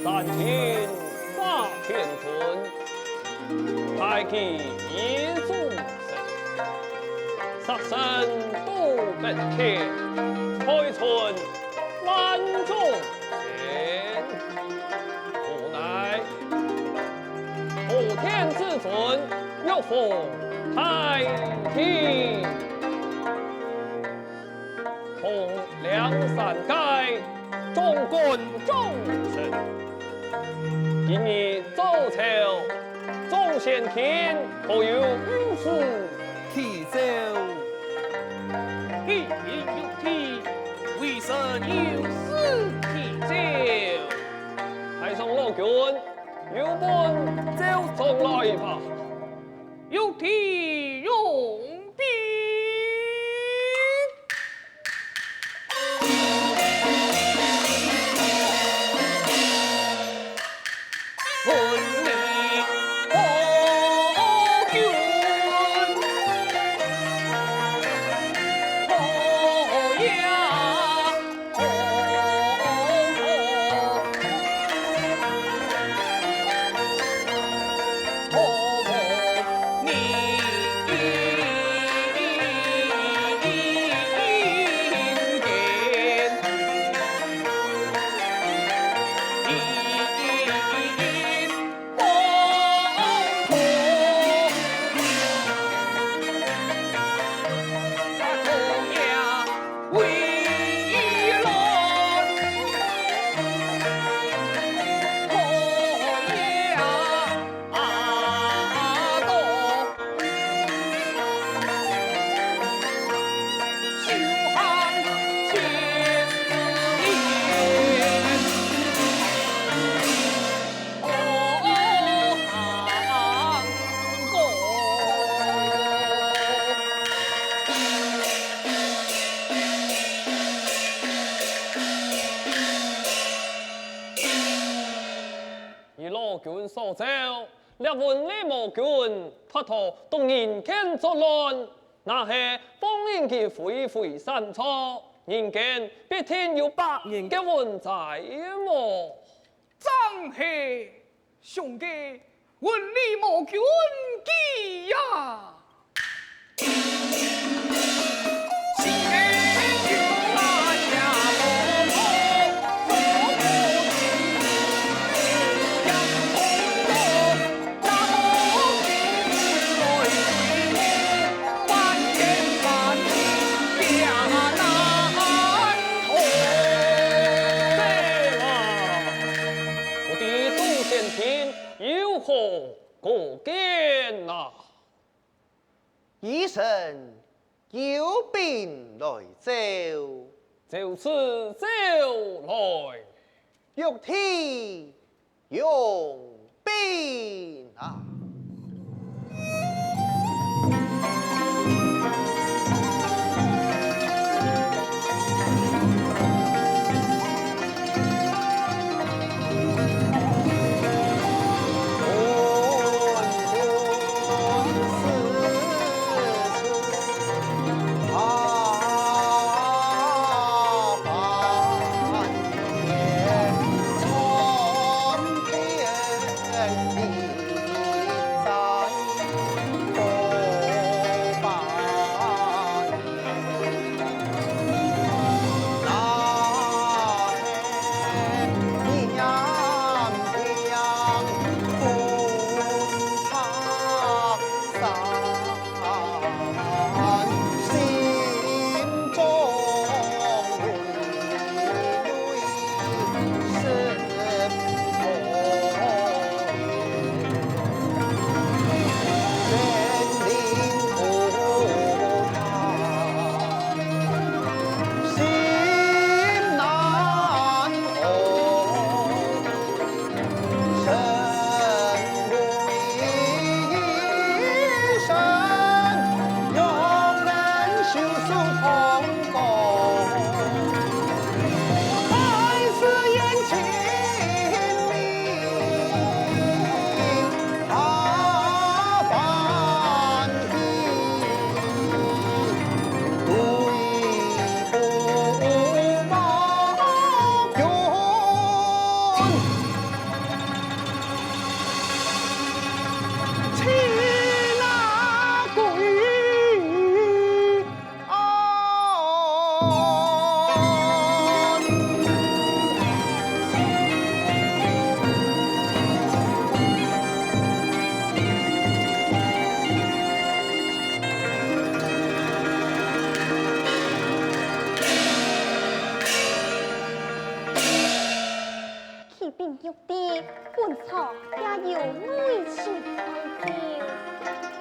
三秦马天尊，太极一众生，杀生都本天，开春万众贤。无奈普天之尊，又奉太极，同梁山街，众棍众神。今日周朝，众贤卿都有御史提奏，一言有体，为神有司提奏。太上老君，有本奏上来吧。有体用兵。君所奏，列文李某君，他头动人间作乱，那是封印其恢恢善错，人间必定有百年的文在么？张黑兄弟，问李某君计呀！见呐！医生有病来走，就是走来。玉体用兵啊！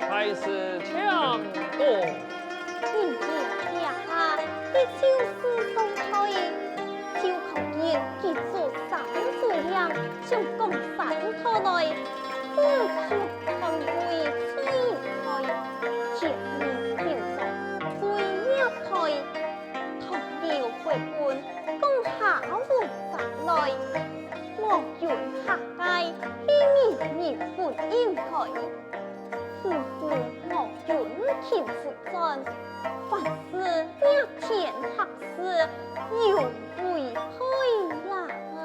还是强夺。人家下下的就是送退，就可见其做三字量，就共三套来，自出团队追退，前面就做追一退，同僚回本，共下回集來，莫怨下界，希面日本應退。此事莫准前夫尊，凡事一天合事，有违推啦。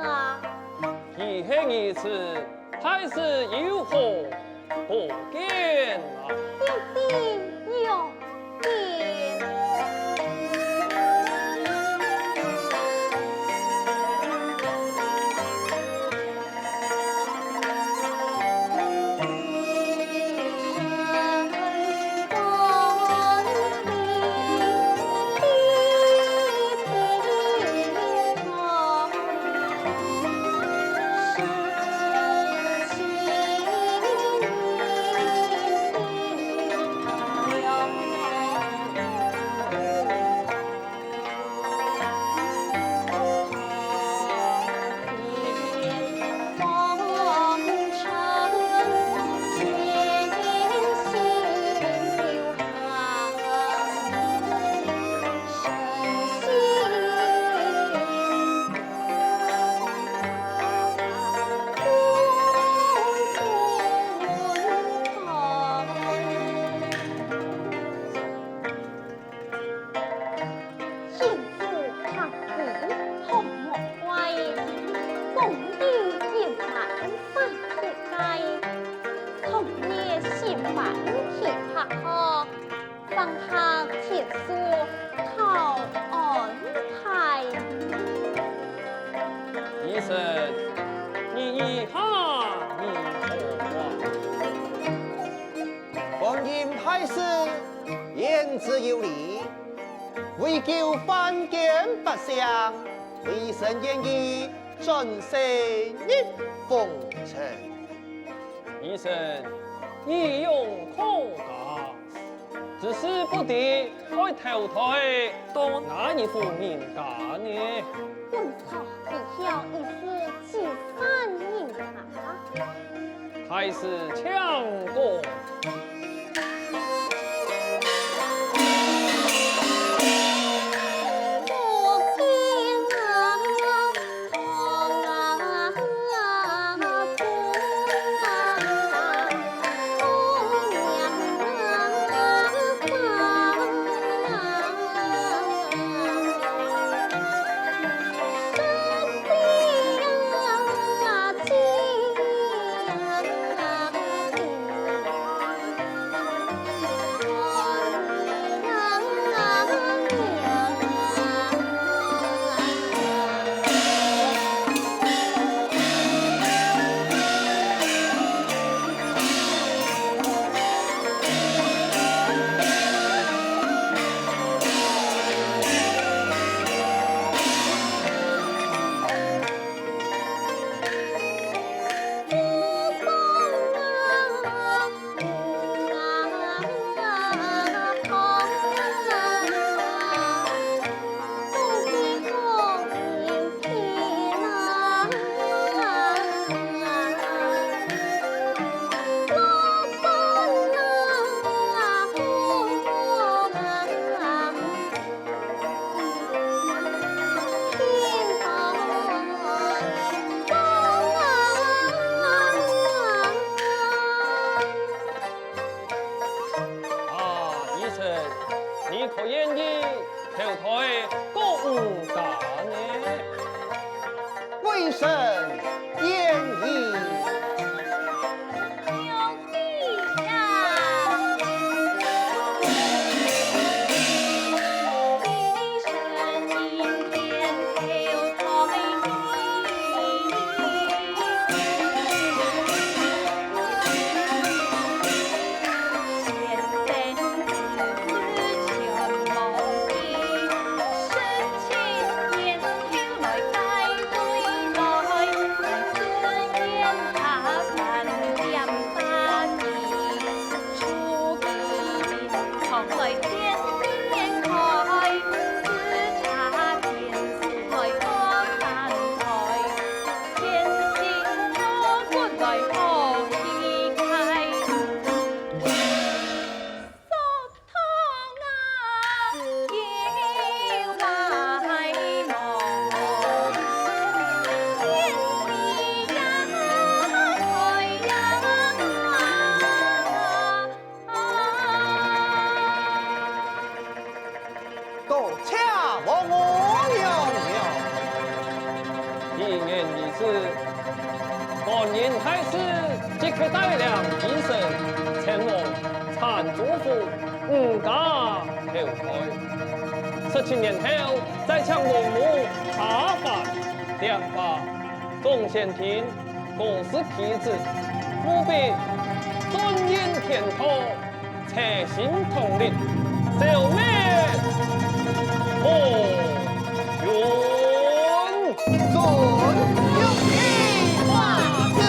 以前一次，还是有何不见啊？一定有变。医生，你以下你何话？光阴太师言之有理，为救凡间百姓，为神愿意转身一奉承。医生，义勇可嘉，只是不敌开头台到哪一副人家呢？本朝必要一夫几番迎茶，还是强过。你可愿意投胎公家呢？为神愿意。本年开始即刻带领精神前往参祖父五家投胎，17年后再向文武查法两法，众贤庭共识批子，务必尊严天土，齐心同力，消灭火云。尊有一法子。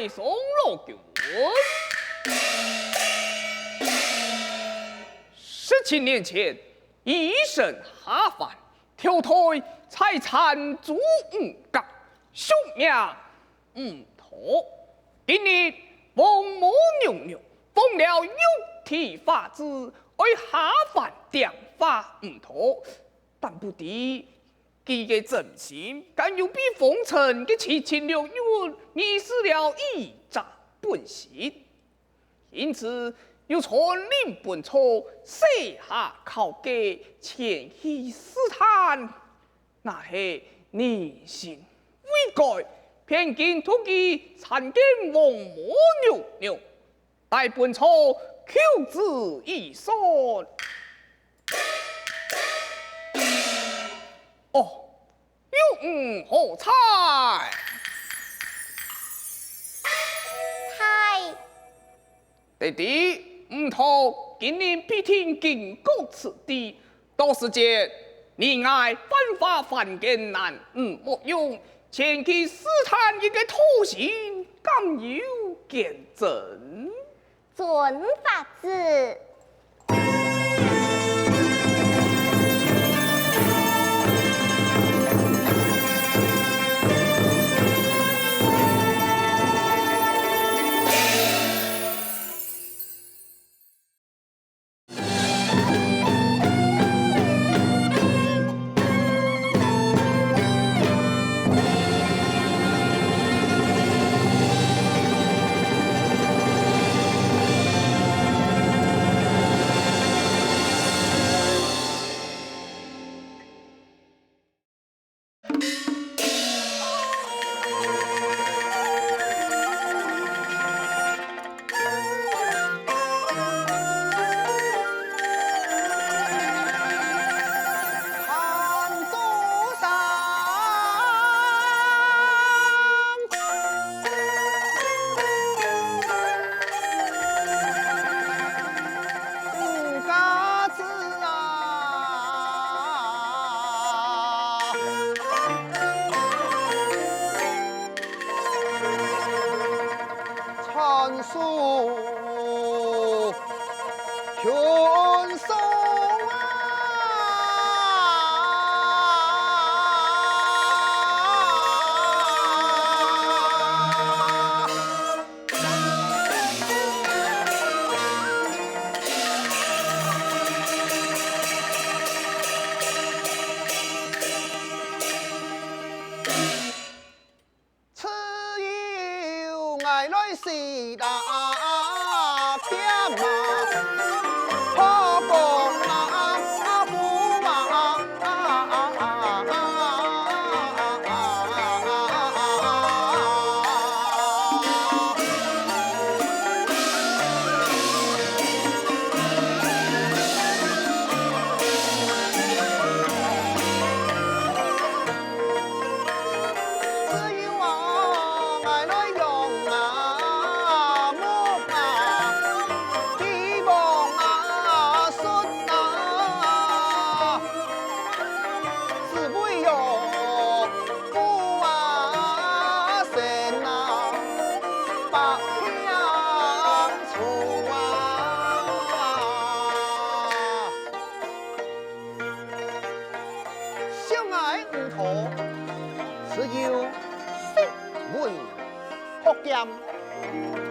太上老君。17年前，一声下凡，跳台财产足5角，宿命托。今日凤毛娘娘奉了玉体法旨，为下凡定法托，但不知佢嘅真心，敢有比风尘嘅7,600元迷失了一诈本心，因此要传令本错，写下考给前去试探，那是人心未改，偏见突击参见王母娘娘，待本错求之以算。哦，用好彩！太弟弟，唔通今年必听警告此地，到时间你爱犯法犯奸难，莫用前去试探一个土行，敢有见证？准法子。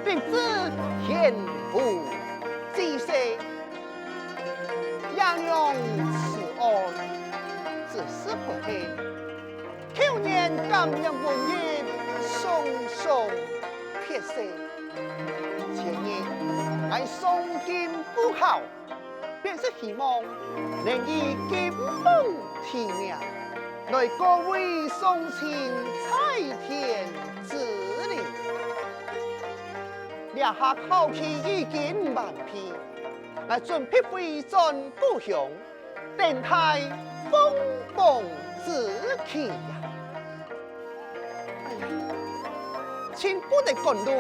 并知天父之色，样样慈爱，自是不黑。去年感应文业，松松撇色。前日俺送金不好，便是希望能以金凤提名，来各位送亲彩天之礼。两下口气已经万篇，来准备回转故乡，等待风风之起呀！哎呀，千古的公路，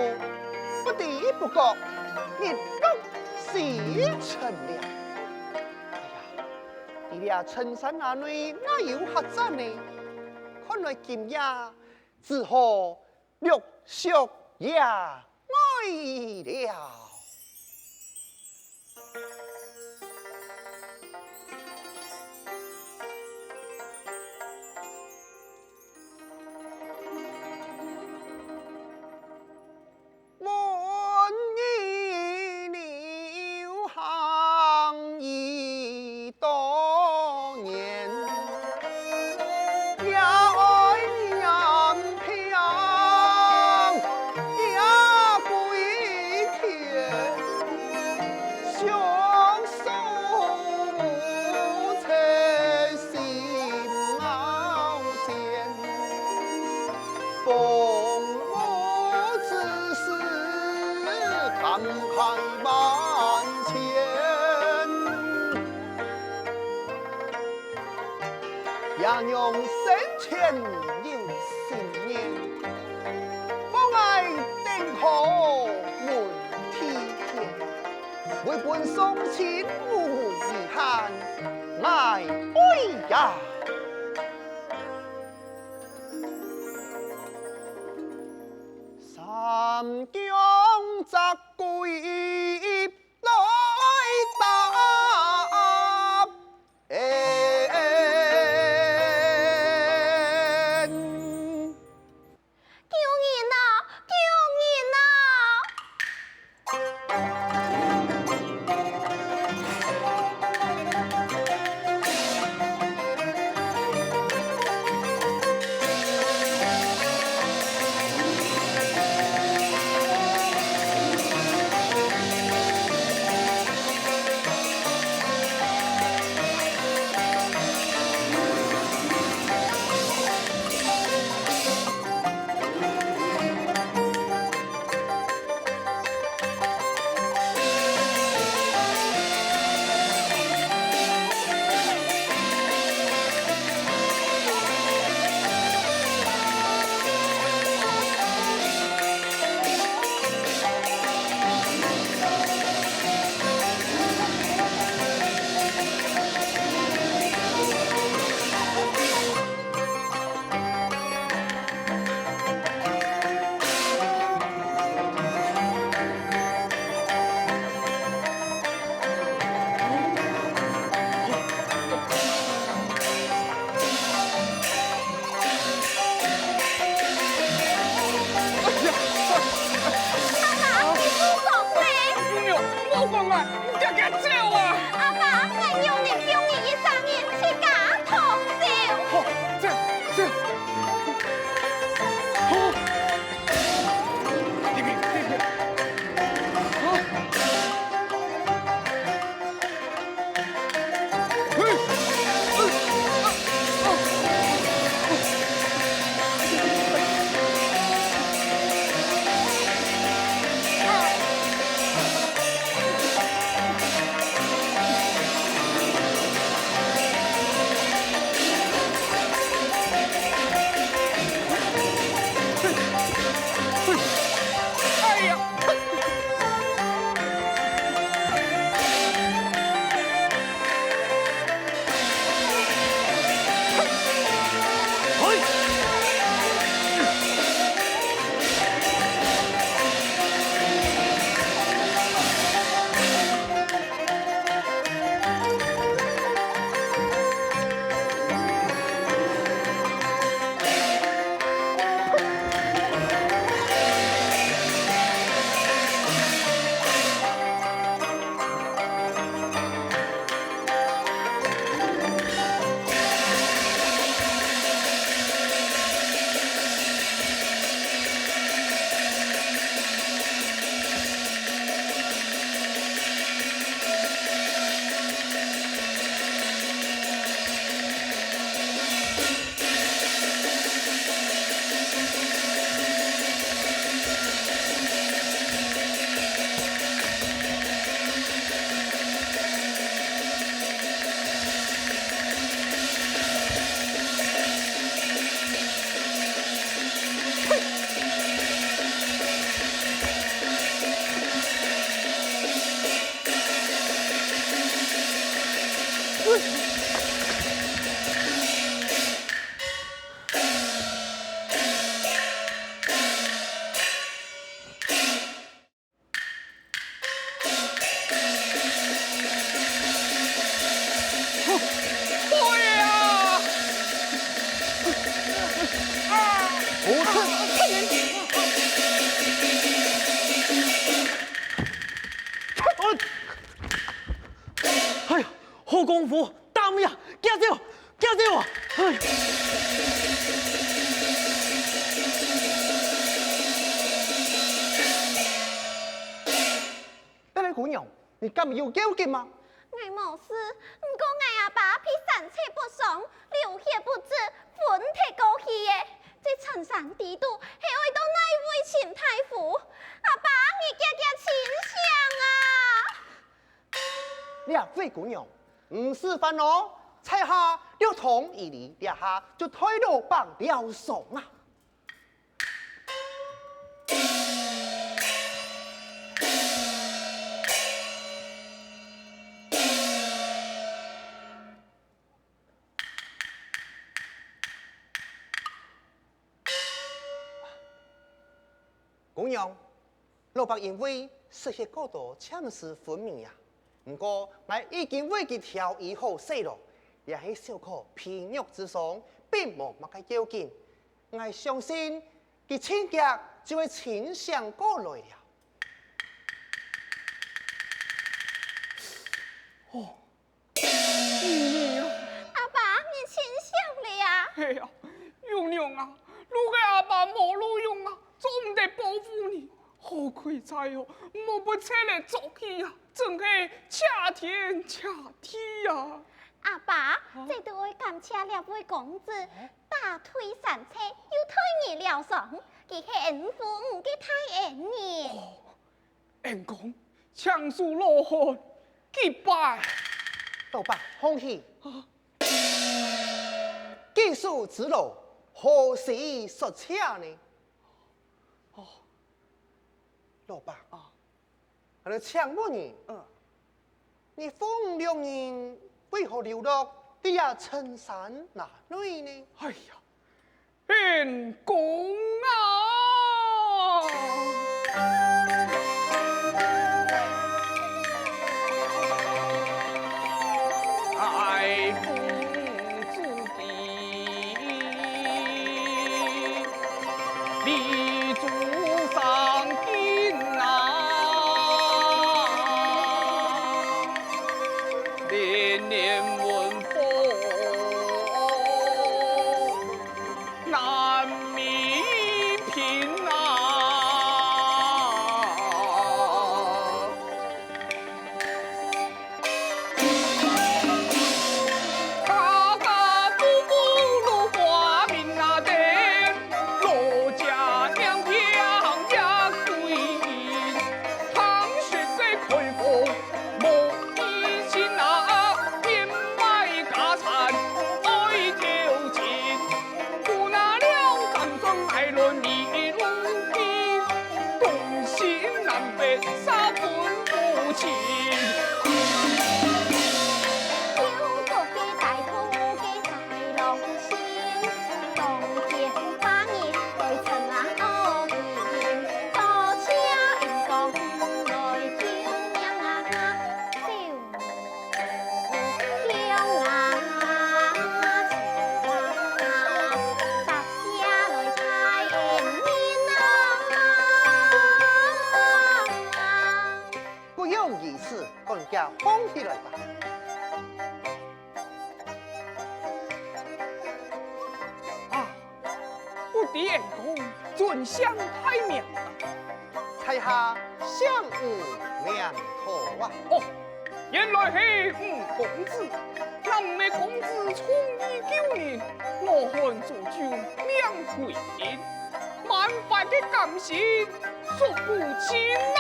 不知不觉日落西沉了。哎呀，你俩衬衫那内哪有客栈呢？看来今夜只好陆续也爱了。杨勇生前有信念，方爱定可门体贴，为本送亲无遗憾，爱归呀。三江则归来答。功夫，打咩啊？惊死我！惊死我！哎。得你姑娘，你今日要交劲吗？我无事，不过我阿爸披三尺不爽，流血不止，魂踢过去的。这陈山地度是为到哪位秦太傅？阿爸，你家家请相啊！两位姑娘，唔是烦恼，菜下六同一离，两下就推到绑了手啊！姑娘，老伯因为实现过多强势分明呀。不过，我已经为佢调医好势咯，也係小可皮肉之傷，並無乜嘅要緊。我相信佢親腳就會清醒過來了。哦，你呀，阿爸，你请相了呀？哎呀，用娘啊，如果阿爸冇路用啊，做唔得保护你，好亏在哦，莫不车来做起呀，真係恰天恰地呀！阿爸，这都会感谢两位公子，打退三车，又推你了上，佢係恩父唔嘅太恩呢。恩公，强树罗汉，击败。老伯歡喜，技術之路何時實踐呢？哦，老伯啊，我哋請問你，你風流人為何流落地下深山那裏呢？哎呀，恩公啊！爱公主的立柱上金啊，年年闻风难弥平啊。放起来吧。啊，我的眼公准相太妙了。猜下相五两头啊！哦，原来是五公子。南美公子从医救人，罗汉做酒两回应，万般的感情说不清啊！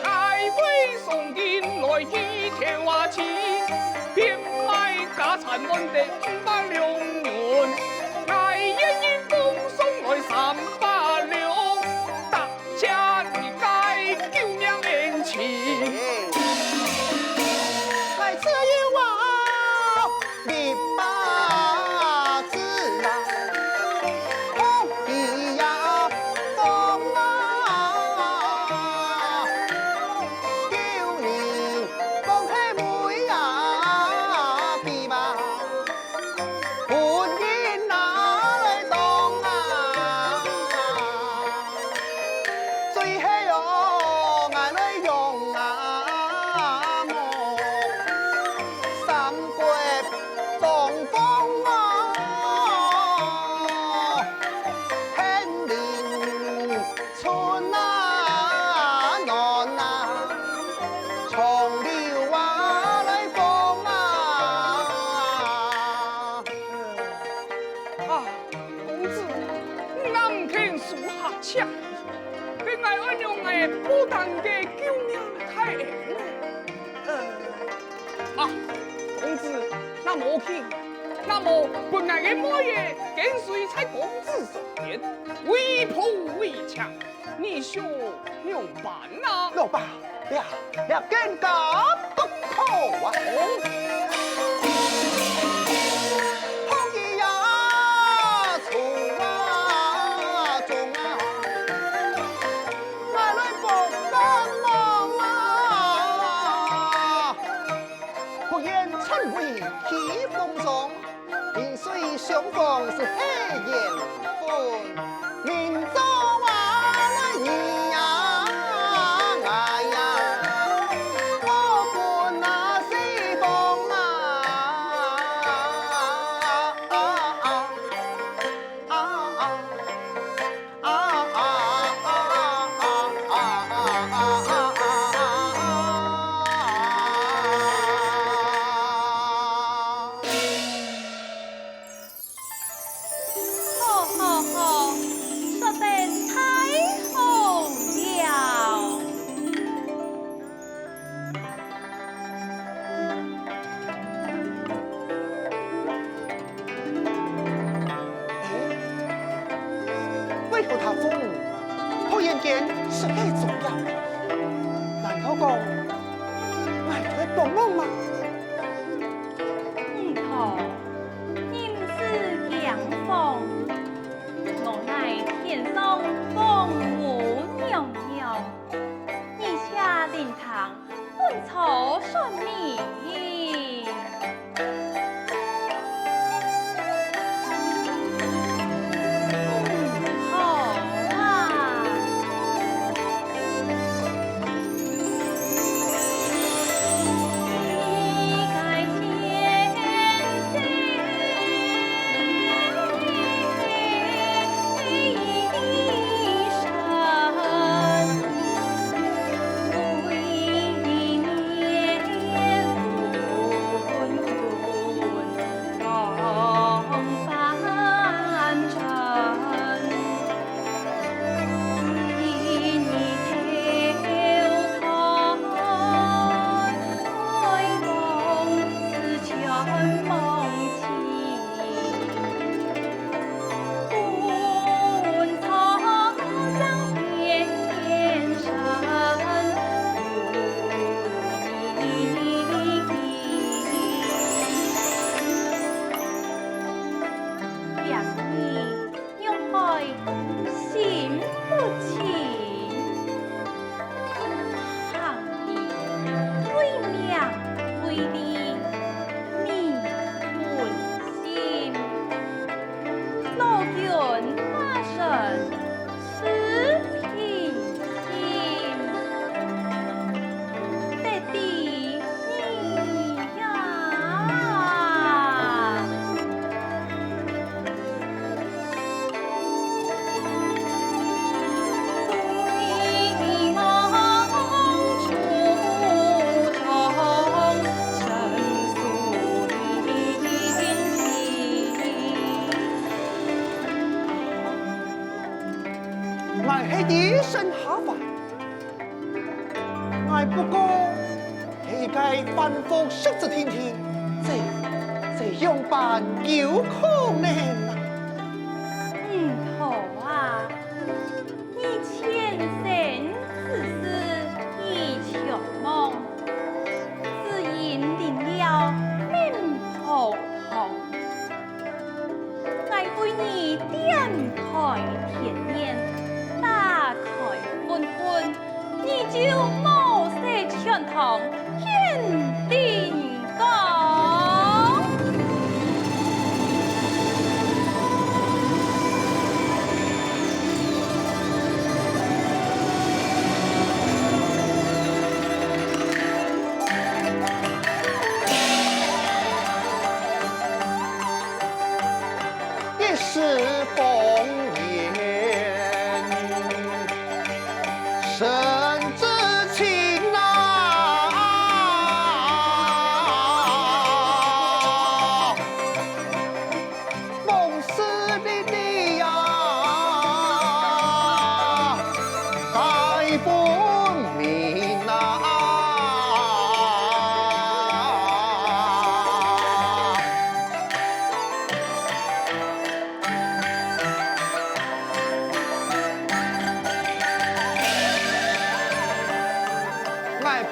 爱为送金来去条话钱，变卖家产问得500两元，爱一一奉送来300两，大家你该救命恩情。来自于我你八字啊，红衣呀风啊，救你公开妹啊，比嘛本人树下抢，给俺二娘哎不当给救命太恩啊，公子，那莫听，那么本来的莫爷跟随在公子身边，为破为强，你说怎办啊？老爸，俩更加不可啊！红衣呀，从啊中啊，俺来不干忙啊！不言称为起风霜，萍水相逢是黑颜欢，明朝啊那你呀。为何他父母突然间是那种样？难道讲俺在做梦吗？头，应是阳风，我乃天上风母娘娘，你下灵堂本草顺命。俺是一身下凡，俺不过是该反复识字天天，这样办有可能啊！头啊，你前生只是一场梦，只因定了命普通，俺为你点开天眼。打开昏昏，你就冒失全堂天定讲。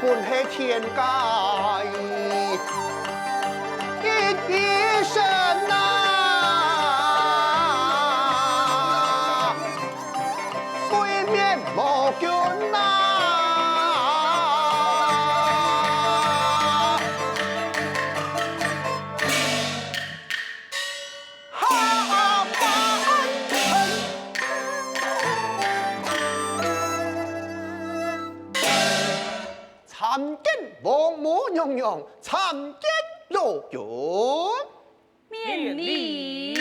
本是天界，一生啊，归面无君啊。参见王母娘娘，参见老君。免礼。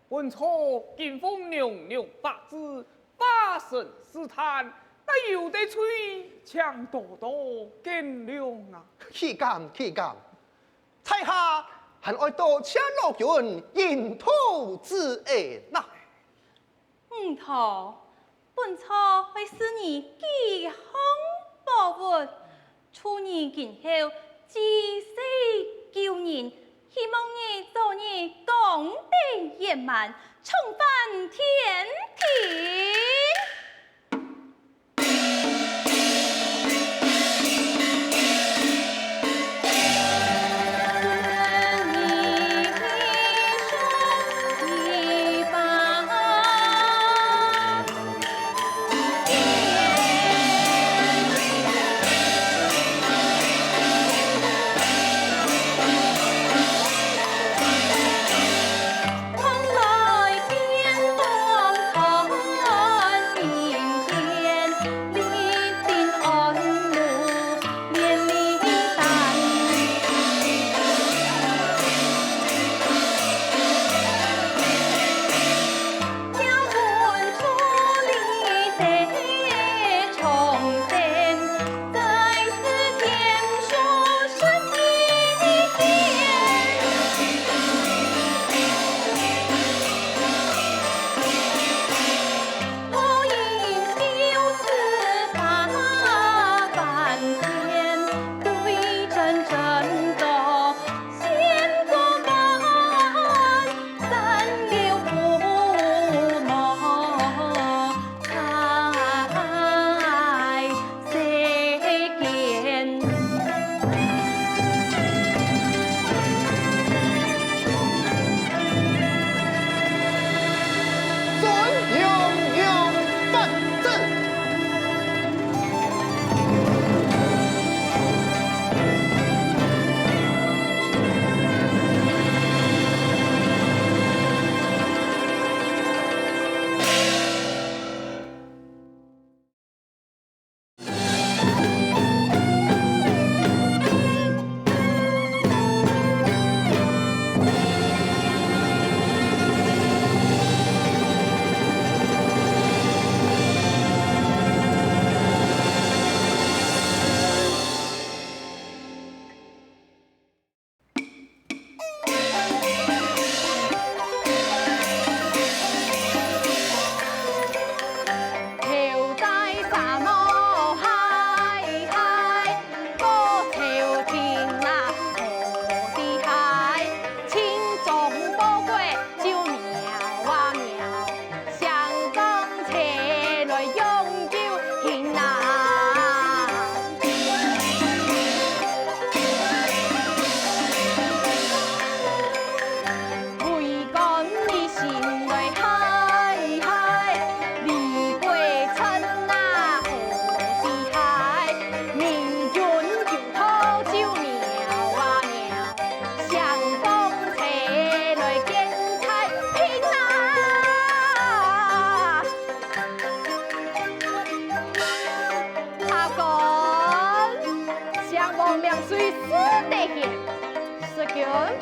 本初见风娘娘八字，发神试探，但有得吹，请多多见谅啊！岂敢岂敢！在下还爱多请老君引头之言呐。头，本初会使你吉凶报稳，处年今后济世救人，希望你做你功德圆满，重返天庭。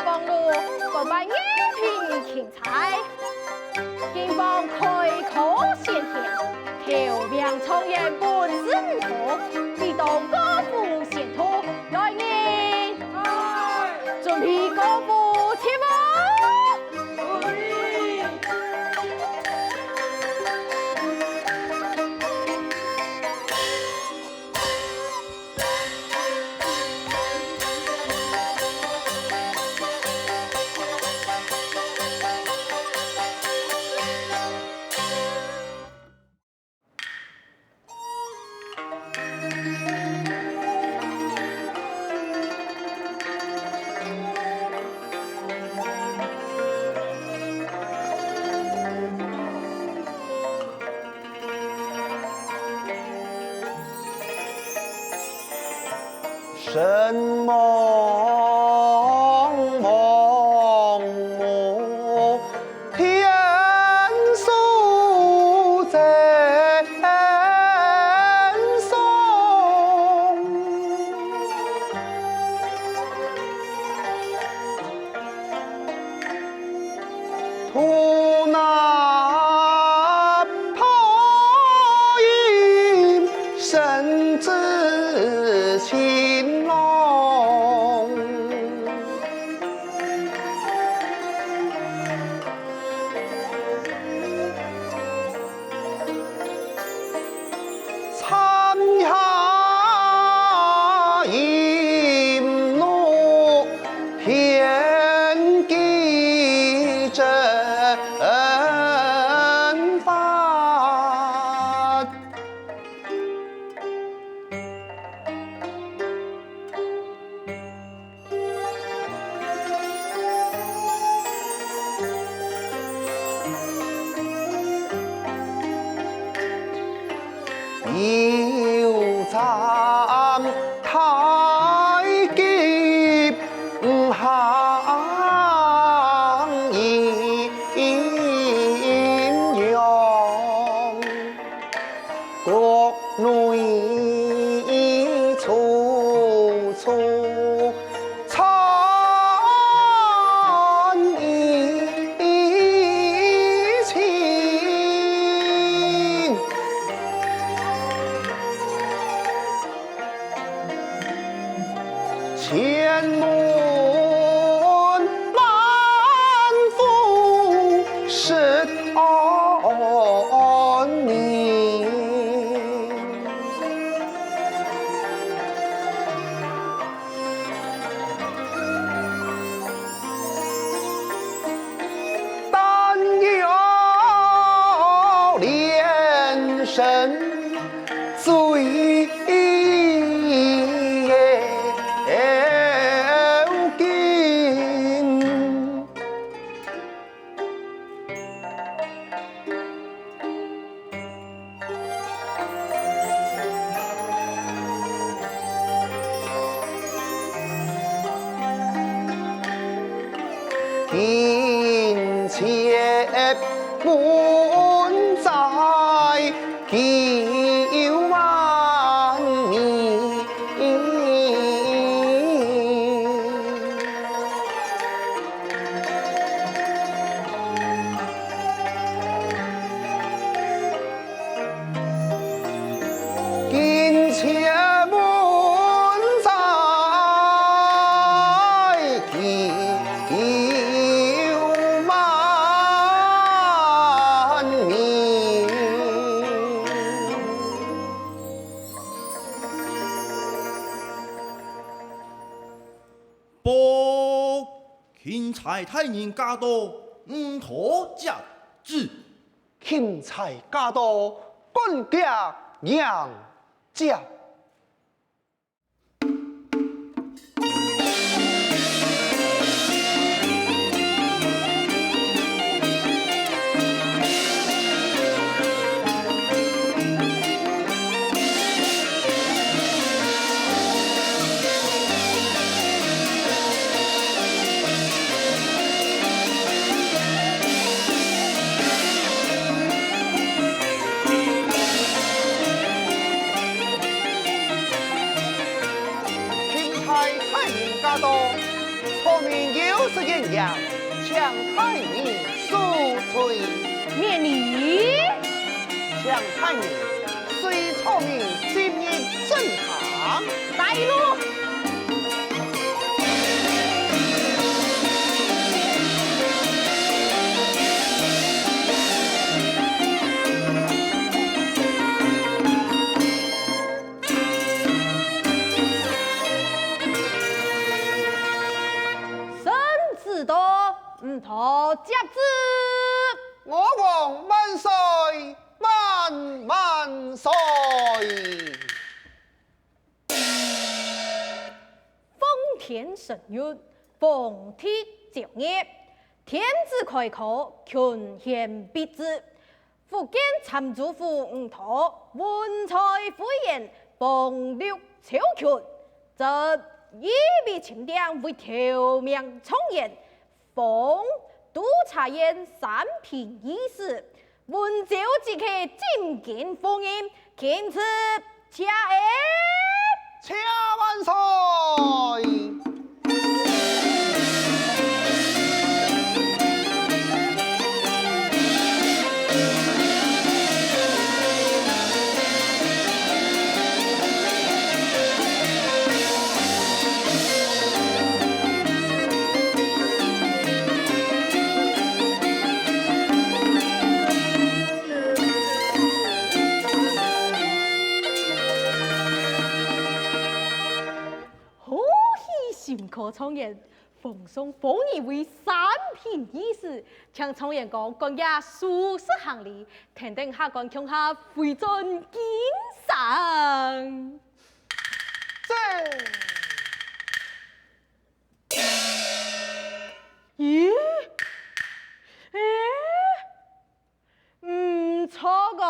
放路各摆眼平芹菜，金榜开口先甜，头名创业本身福，你当高富前途来年，准备高富前往。神蒙蒙母，天数在松。图那泡影，甚至青龙。参下银路，天地正法。有咱太极行阴阳，国内处处参议情。前门满腹是安宁，但要连神最金钱本在9万年，金钱本在9万年。报钦差太人驾到，唔妥驾旨。钦差驾到，官家让驾。太人驾到，聪明有识人样，向太人恕罪。免礼。向太人虽聪明，今日正堂。带路。头接旨，我王万岁，万岁！奉天承运，奉天教业，天子开口，群贤毕至。福建参主府五头，文才飞言，风流超群，这一笔清点为头名重言，奉督察院三品医师，温州即刻进京封印，钦此加恩。千万岁！可创言，奉送封你为三品医师，请创言讲更加舒适行礼，天定下官恐下回转京上。咦？唔错个。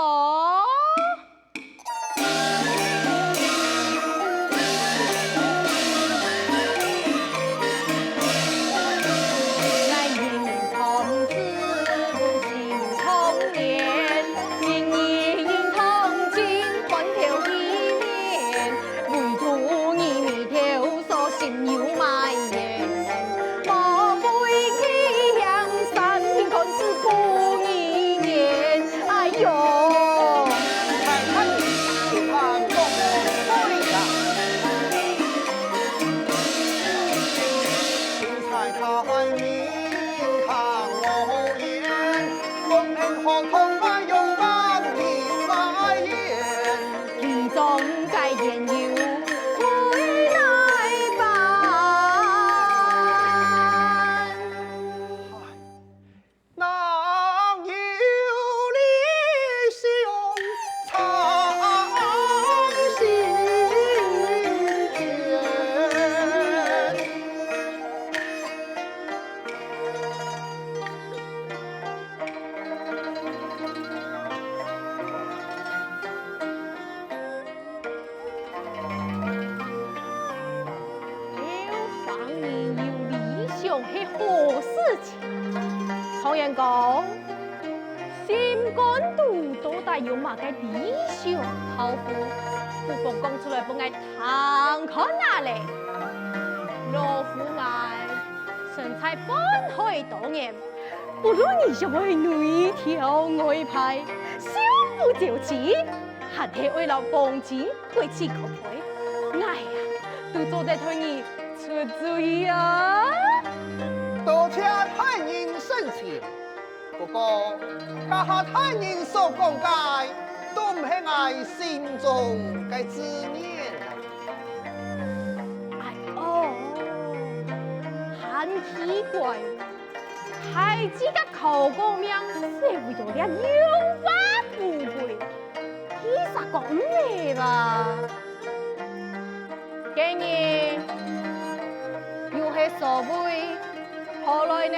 讲心肝肚到底有嘛个理想抱负，不妨讲出来，不爱谈看哪里？老夫爱身材本可多年，不论你是为内挑外派，相夫就妻，还得为了帮钱贵气可陪。哎呀，都做在对你出主意啊！多谢太人盛情。不过，家下太人所讲嘅，都唔係我心中嘅思念啊！哎哦，很奇怪，太子嘅口公名寫為咗啲榮華富貴，其實講唔係吧？竟然又係所謂何來呢？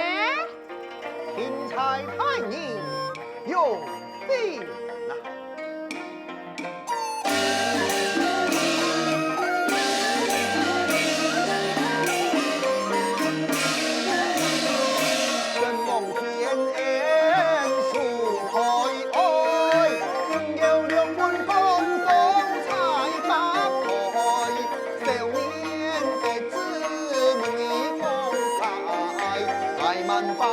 天才太人用兵啊！人望天恩树開愛，有兩門風采百開，少年嘅子女風采，愛問拜。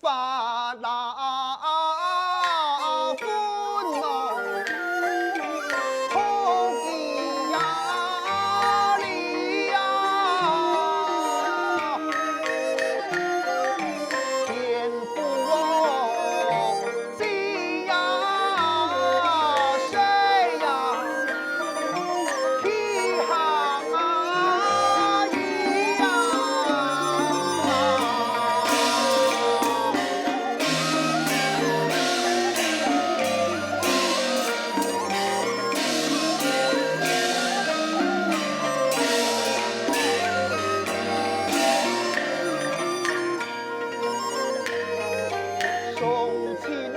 发大愤怒，痛一压力呀，天不我急呀，谁呀？起航啊一呀！送起了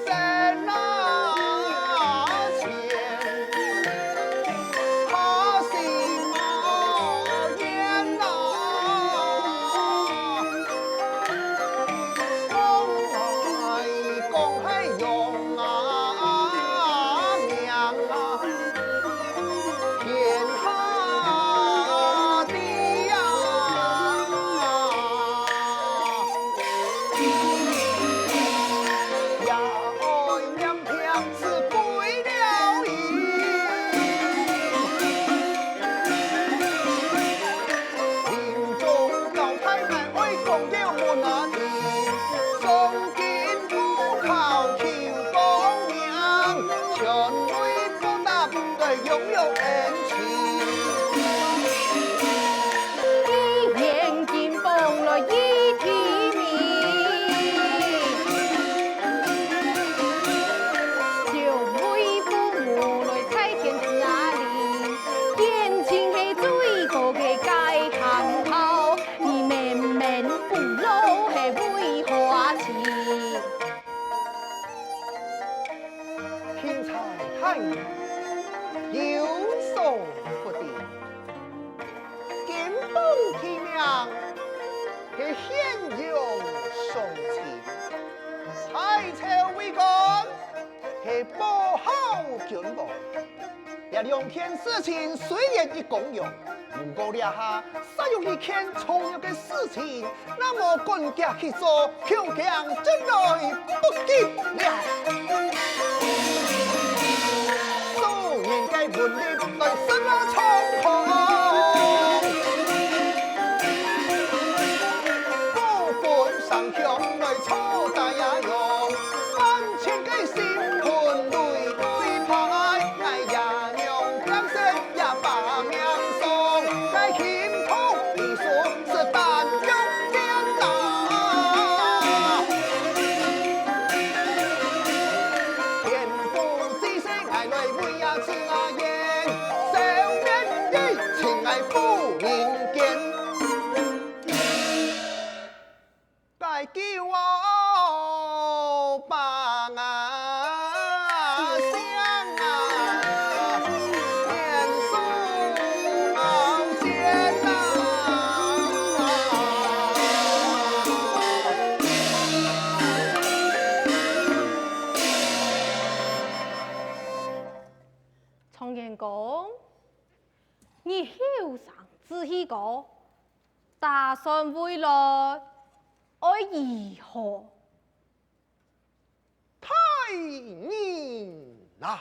山那前，他心冒烟呐，讲来用啊娘啊，天下的呀。呀，爱娘偏是归了意，庭中高太奶爱讲了无那天，送金不靠求公娘，全为报答对拥有恩情。一言金崩了一体就为父母来猜天子啊里，眼睛的最高的该行头，你慢慢不老是为何情？天才太阳有所不定，金榜题名是显用送情，采草为官是保好君王。这两件事情虽然已公用，如果俩下使用一件重要的事情，那么官家去做，恐强真来不及了。素年该文理对什么重控？不分上强来错大呀用，万千个心魂累累派，哎呀娘将身也把命送，该心痛一说是但有天呐。天父之生爱来为呀吃啊烟，少年的情爱不明见。该叫我帮啊香啊，严肃傲先常言讲，你后生之气高，打算未来爱如何？太硬啦！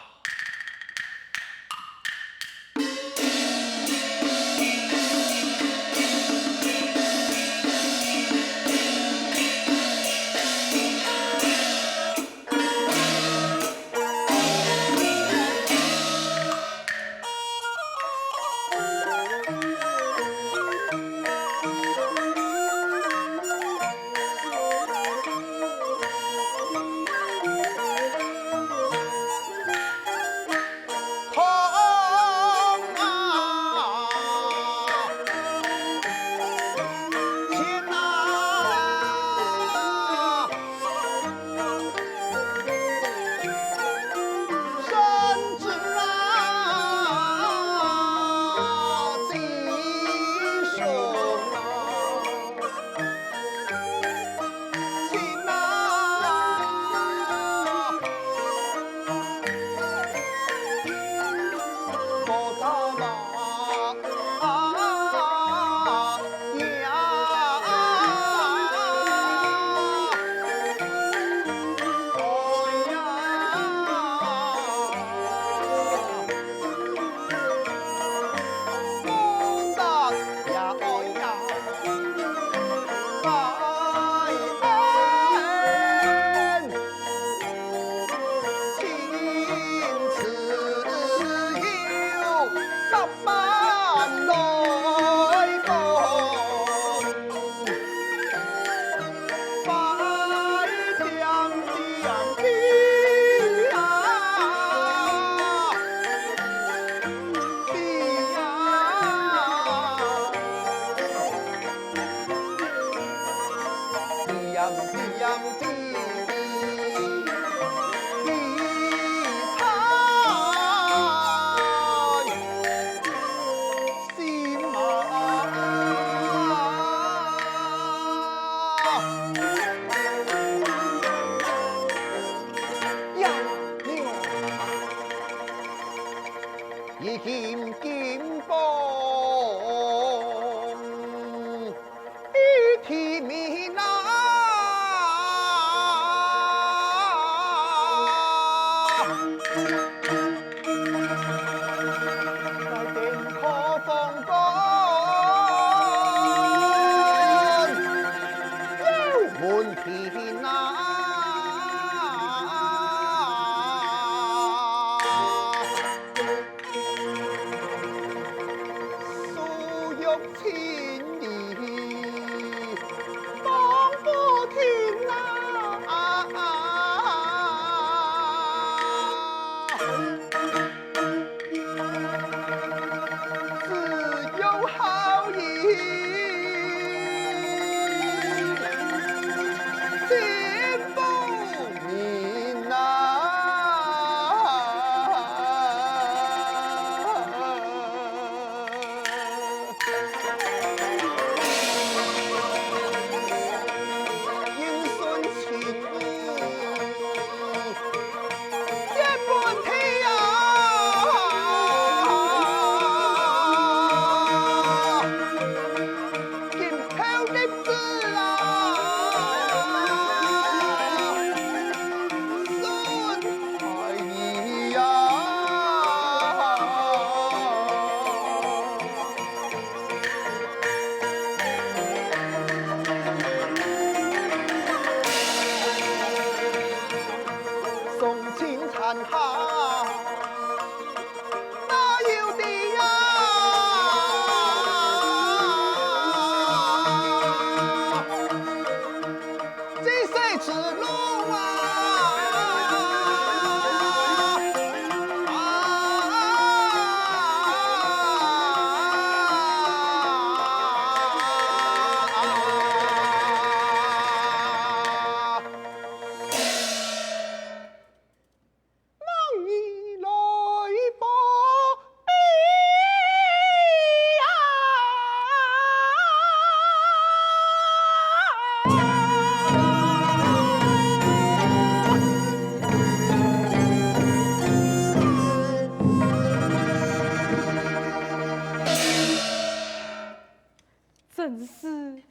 真是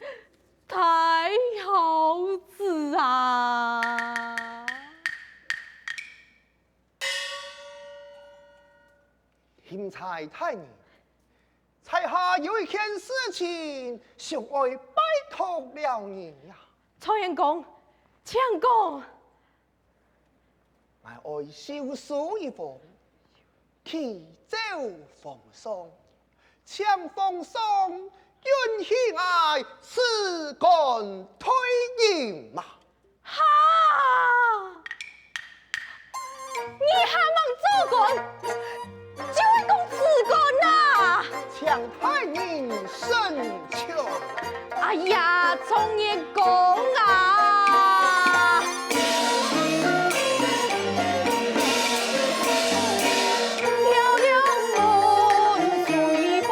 太好子啊！钦差太爷，在下有一件事情想爱拜托了你呀。曹元公，请讲。我爱修书一封，去奏皇上，请皇上允许我辞官退隐嘛。哈！你还望做官，就会讲辞官呐？请太人申请。哎呀，曹元公啊！漂亮门水不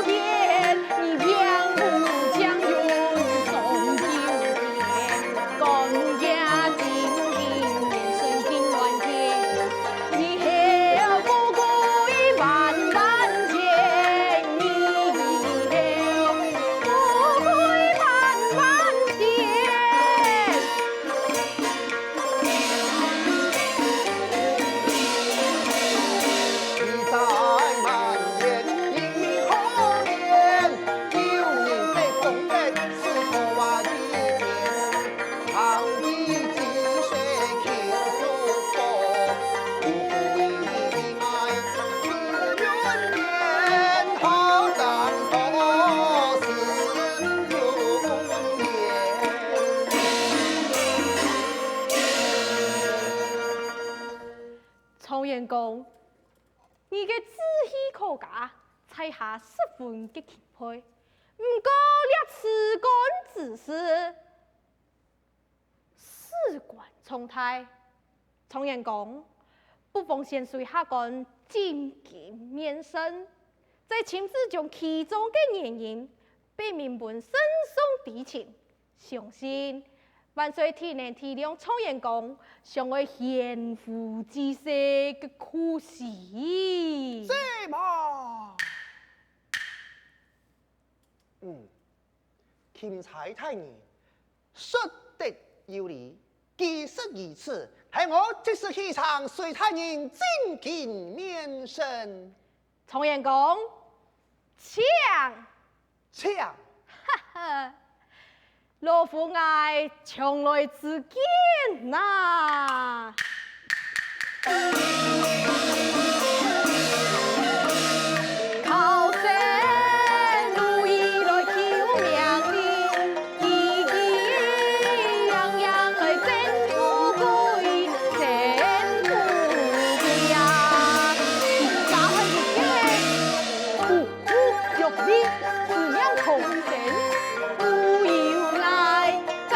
变，你将不将云送九天？公家金银年岁金万天，你还不归万万钱？你还不归万万钱？你在满眼一可怜，有人在宫内是可话一片，常以积水庆祝福，不为爱是云烟，好让可是永远。曹元公，你嘅志气可嘉，在下十分嘅钦佩。不过，你辞官之事，管重台。常言讲，不妨先随下官进见面生，再亲自将其中的原因俾民本深送敌情，相信万岁体能体谅常言讲，尚会献俘之色嘅苦心。这嘛，钦差大人说得有理，既是如此，害我即时起场随大人进见面神。常言讲，抢，抢，哈哈，老夫爱从来只见呐。后生如意来求命哩，义义洋洋来争富贵，争富贵呀！打开一片，苦苦玉立，滋养同生，不由爱干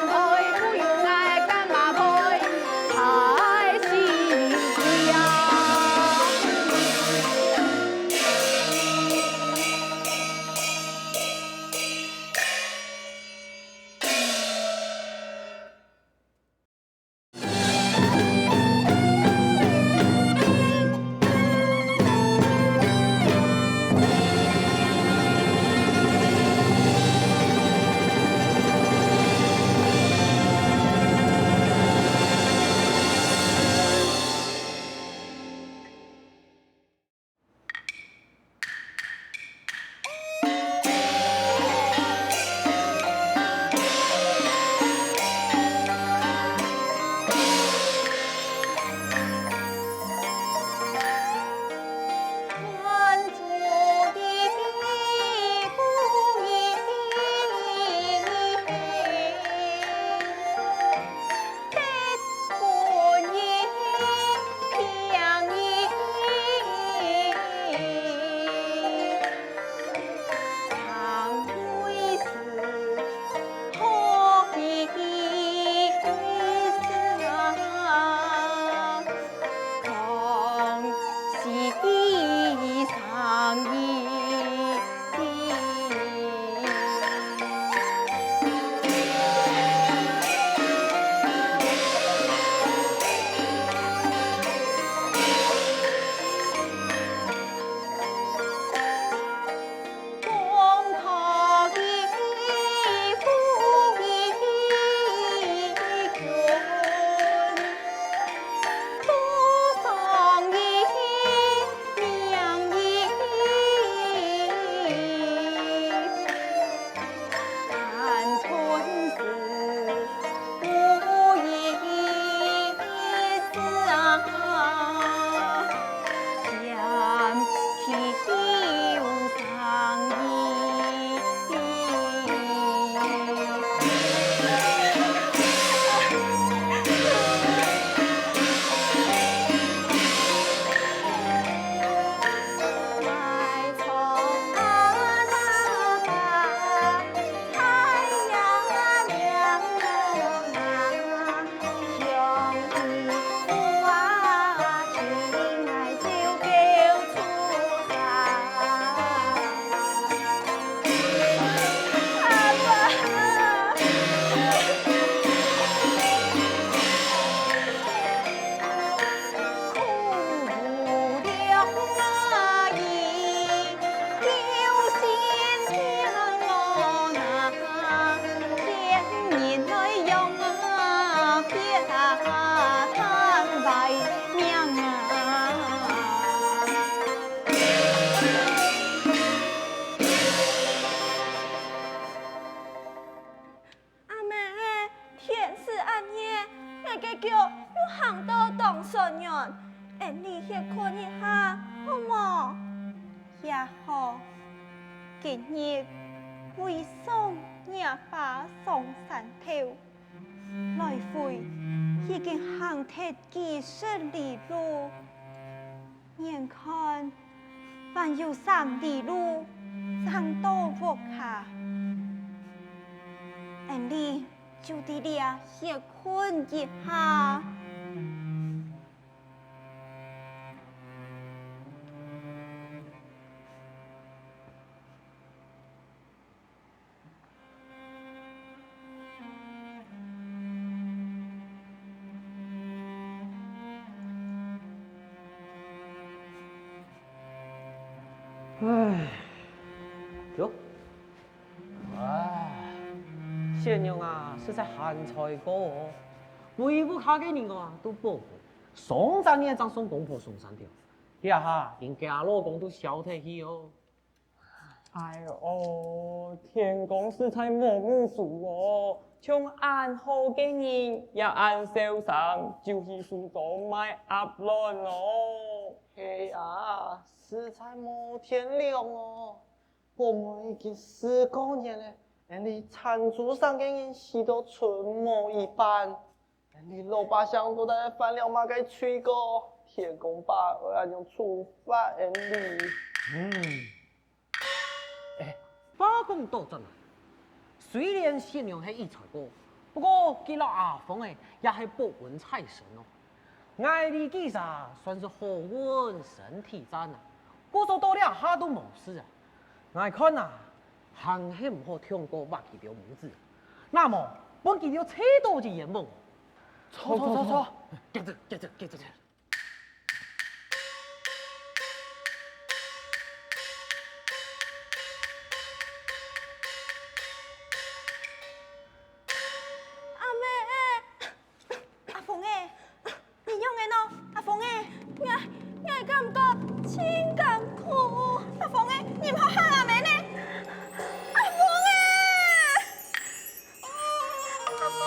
开，不由爱干嘛开，才是贵呀！今日为送廿把上山头，来回已经行铁几十里路，眼看还有3里路上到屋下，你就地俩先困一下。唉，哟，仙娘啊，是在寒菜歌哦。维护卡给人啊，都保护。上山也张送公婆送山条，呀哈，连家老公都消退去哦。哎呦，天公实在莫无数哦，从安好嘅人也安受伤，就是输咗买鸭卵哦。哎呀，实在莫天亮哦，我们已经4个年了，连你餐桌上嘅人洗到春毛一般，连你老爸想都在饭了嘛该吹个，天公把我要用处罚你。话讲到真啊，虽然新娘是义才哥，不过记老阿凤诶也是博闻财神哦。爱你几啥算是好运身体赞啊，过手多了下都冇事啊。我看啊，行是唔好听过挖几条拇指，那么本几条车多就眼梦。错，接着。阿鳳誒，你用嘅喏，阿鳳誒，我感覺真艱苦。阿鳳誒，你唔好喊阿妹呢？阿鳳誒，阿鳳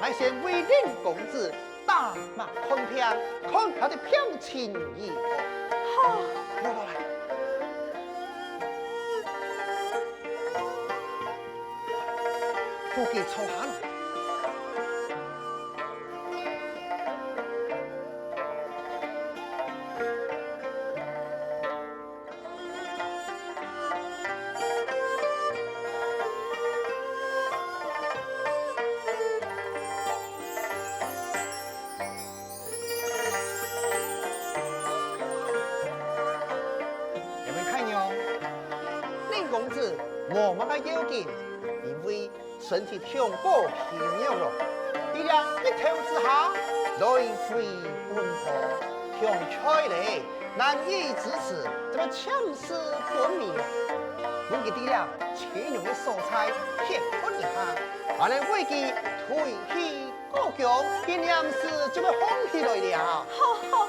乃先为人公子大马看片，看他的片情意。好，来，不给抽下来。要紧，因为身体强过虚弱了。力量一头之下，来回奔波，强出来，难以支持，这个强势分明。用个力量，切用的蔬菜切分一下，把那危机推起高强，力量是就要放起来了。好，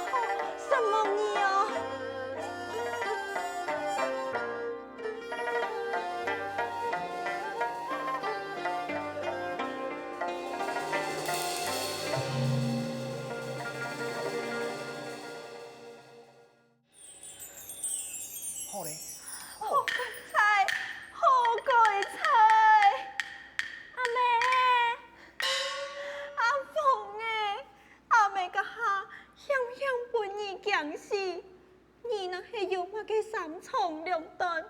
什么你啊？好嘞。好菜，好改菜，阿妹，阿凤哎，阿妹个下香本你强死，你那是有我嘅三重两断，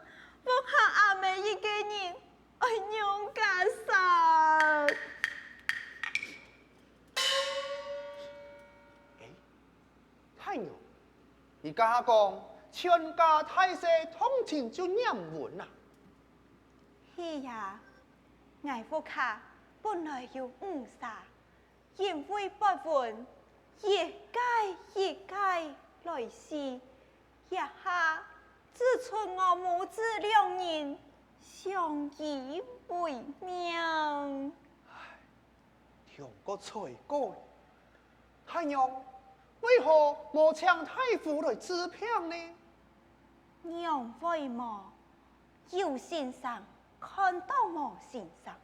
我下阿妹一个人爱娘家杀。太牛！你家讲全家大小通情就念文啊！是呀，艾福卡本来有误杀，因为不闻，一改来世，一下只存我母子两人相依为命。听个才过，太娘，为何莫请太傅来治病呢？娘为么有先生看到我先生，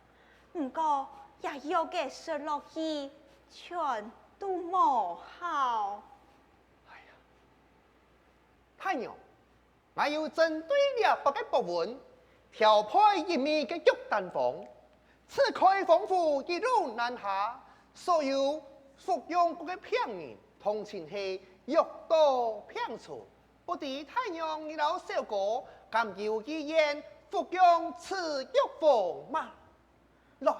不过也有嘅失落去，全都冇好。太娘，我要针对了白个博文，调配一面嘅玉丹房，此开丰富一路南下，所有服用嗰个病人，同情系药到病除。不敌太阳你老小哥，甘有医院服用此药方吗？来。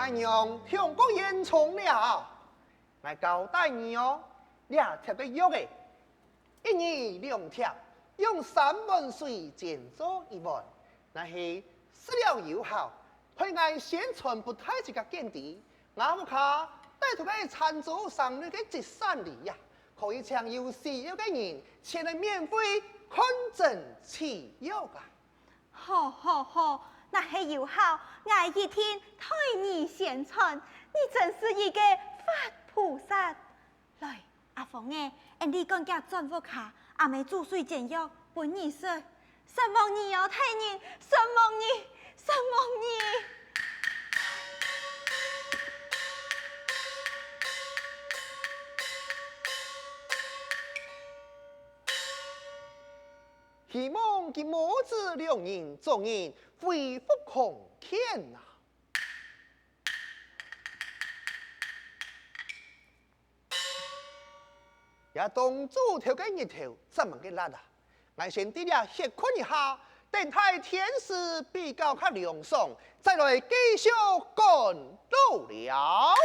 太娘，听过言重了，来交代你哦，俩贴个药诶，一年2贴，用3碗水煎做1碗，那是饲料有效，可以按宣传不太这个见地，俺们卡带头个餐桌上那个节省力呀，可以抢有需要的人前来免费看诊吃药噶。好，那是有效，我一天替你宣传，你真是一个佛菩萨。来，阿凤哎，你讲家转屋卡，阿妹煮水煎药，本你说，什么你要替你，什么你。希望佢母子2人众人恢复空天呐！也当主条嘅日头怎么嘅辣啊？我先啲俩歇困一下，等待天时比较较凉爽，再来继续赶路了。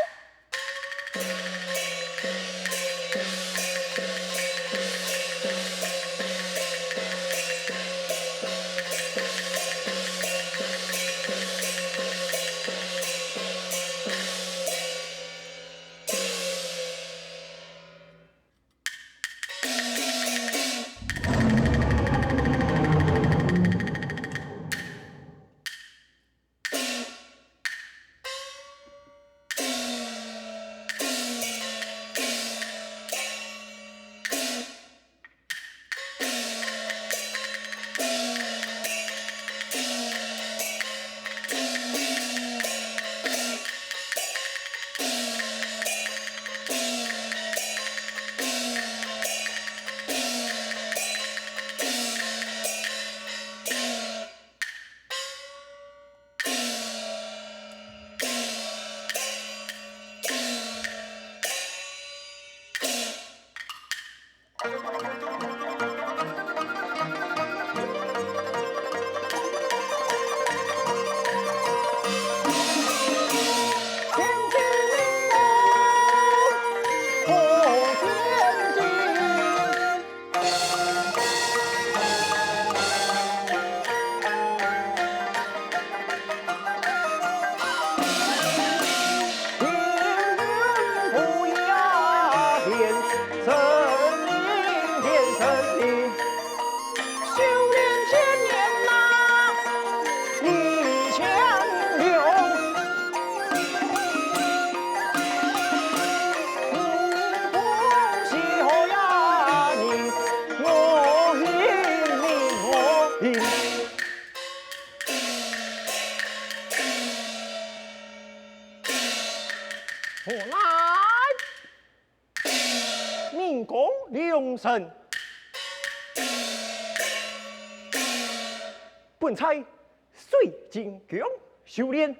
何来？民工良神，本差水晶宫修炼，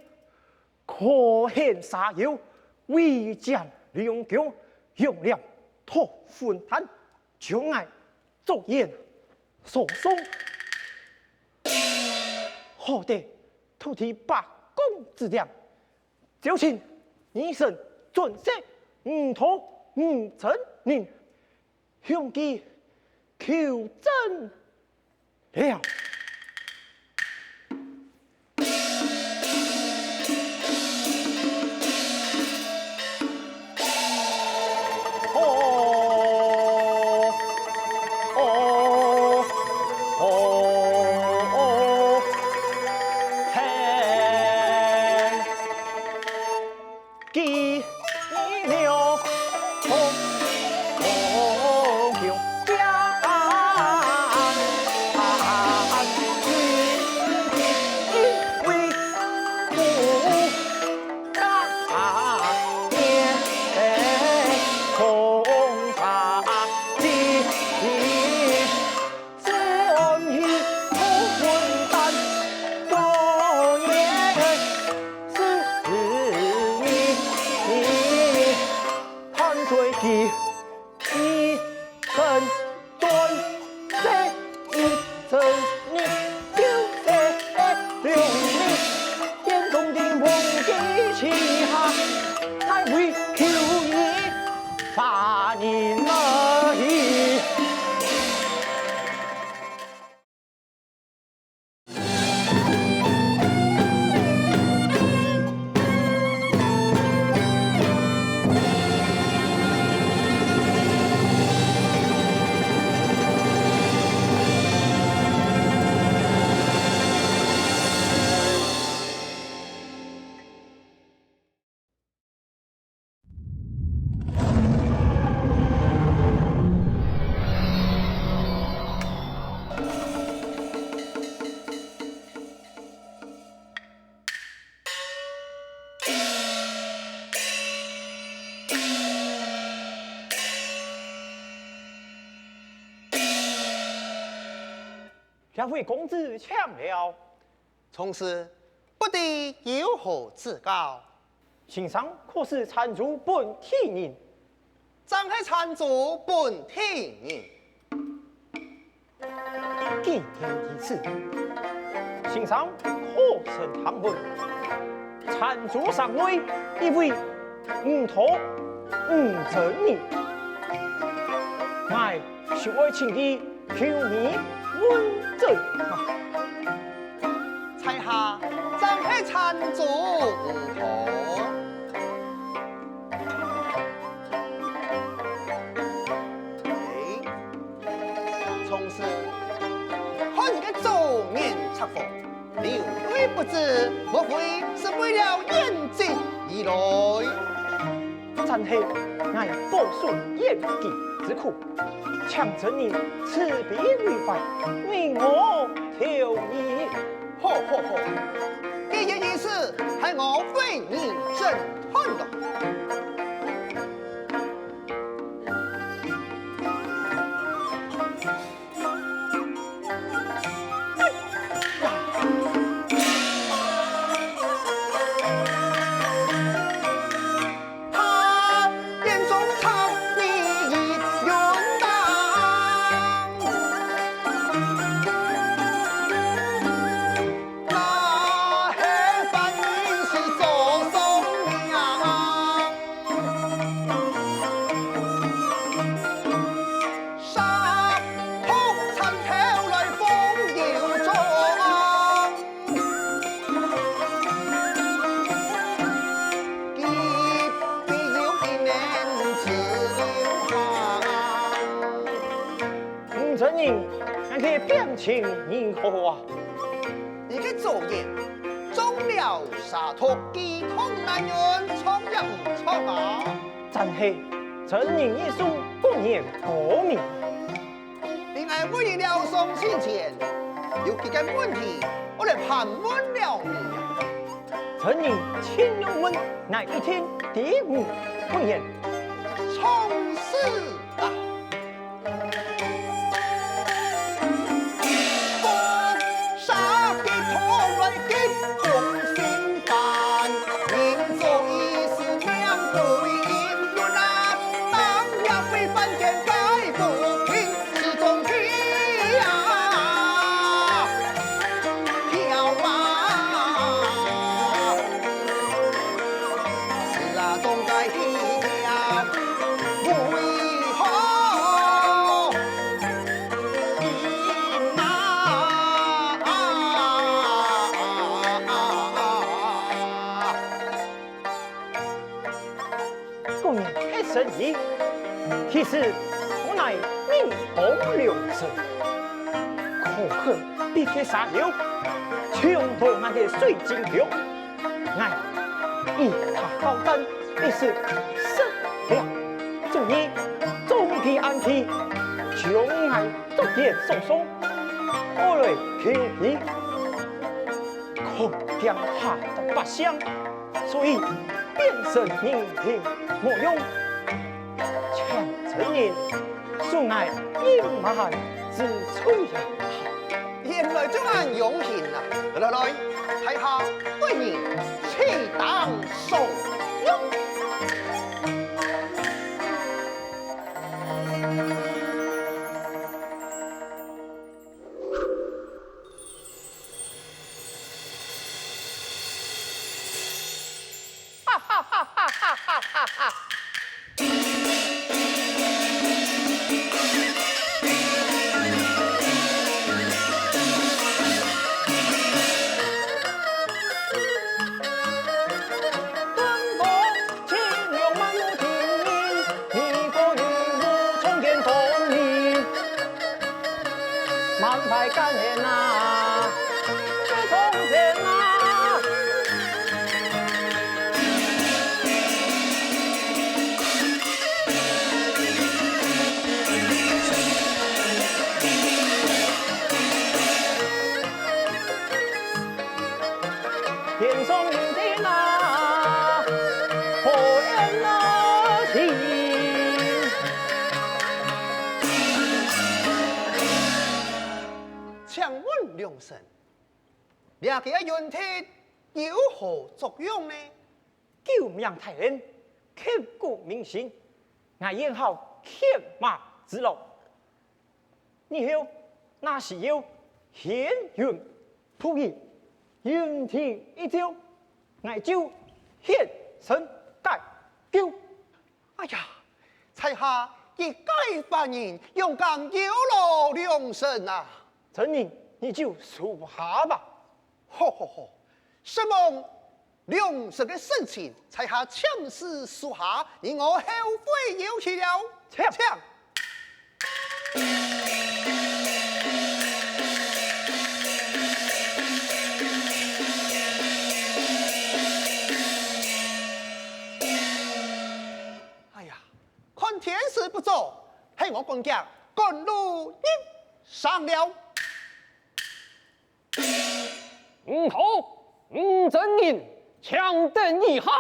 可显杀妖，威战良强，用了托fun坛，将爱作言所送，何得土地百公之量？就请你神准色唔同唔成人，向其求证了。两位公子抢了，从此不得有何指教。请上可是参主本体人，正系参主本体既然如此，请上可曾堂问？参主上位，一位五头五真人，乃是爱情的求你问政啊！在下正系参主唔妥。从此看你个周面插风，流泪不止，莫非是为了眼睛而来？真系乃报顺严己之苦，强真人此必为犯，为我求你。好好好，这件意思系我为你侦探的。他眼中藏你一云荡，那黑反应是左松娘，杀痛参头来风有中。五真人，还可以变情如何啊？你嘅作业中了沙托鸡同男人闯也唔错啊！真系真人艺术不言高明。另外为了送钱前，有几个问题我来盘问了你啊！真人千用问，乃一天第五不言。从事啊！杀鸡拖来鸡共心饭，民族意识两不应论啊！当然会犯天改不平，是种气啊！飘啊！是啊，总该听了，为何因公然黑神医，其实我乃命红良神，可恨必给杀了，穷途那个水晶流，乃一塔高登，一是生了，注意终极安体，将来逐渐受伤，我来求你，可将害到百姓，所以变身人形莫用，强真人素乃隐瞒之吹呀！原来就按用心啊！来来来，睇下对你气当受用。端公清流满目听音，你国与我重建同名，满派干练呐，这从前呐。天上云天呐，火焰呐起，请问良臣，两个云梯有何作用呢？救命太人，刻骨铭心，我演好铁马之路。以后那是要闲云扑影，云梯一招，我就现身解救。哎呀，在下一介凡人，勇敢有劳良臣啊！陈宁，你就说下吧。好好好，希望良臣的盛情，在下强势属下，令我后悔有期了。抢！哎呀，看天时不早，ให้我管家赶路一上了。好，真人强等一下。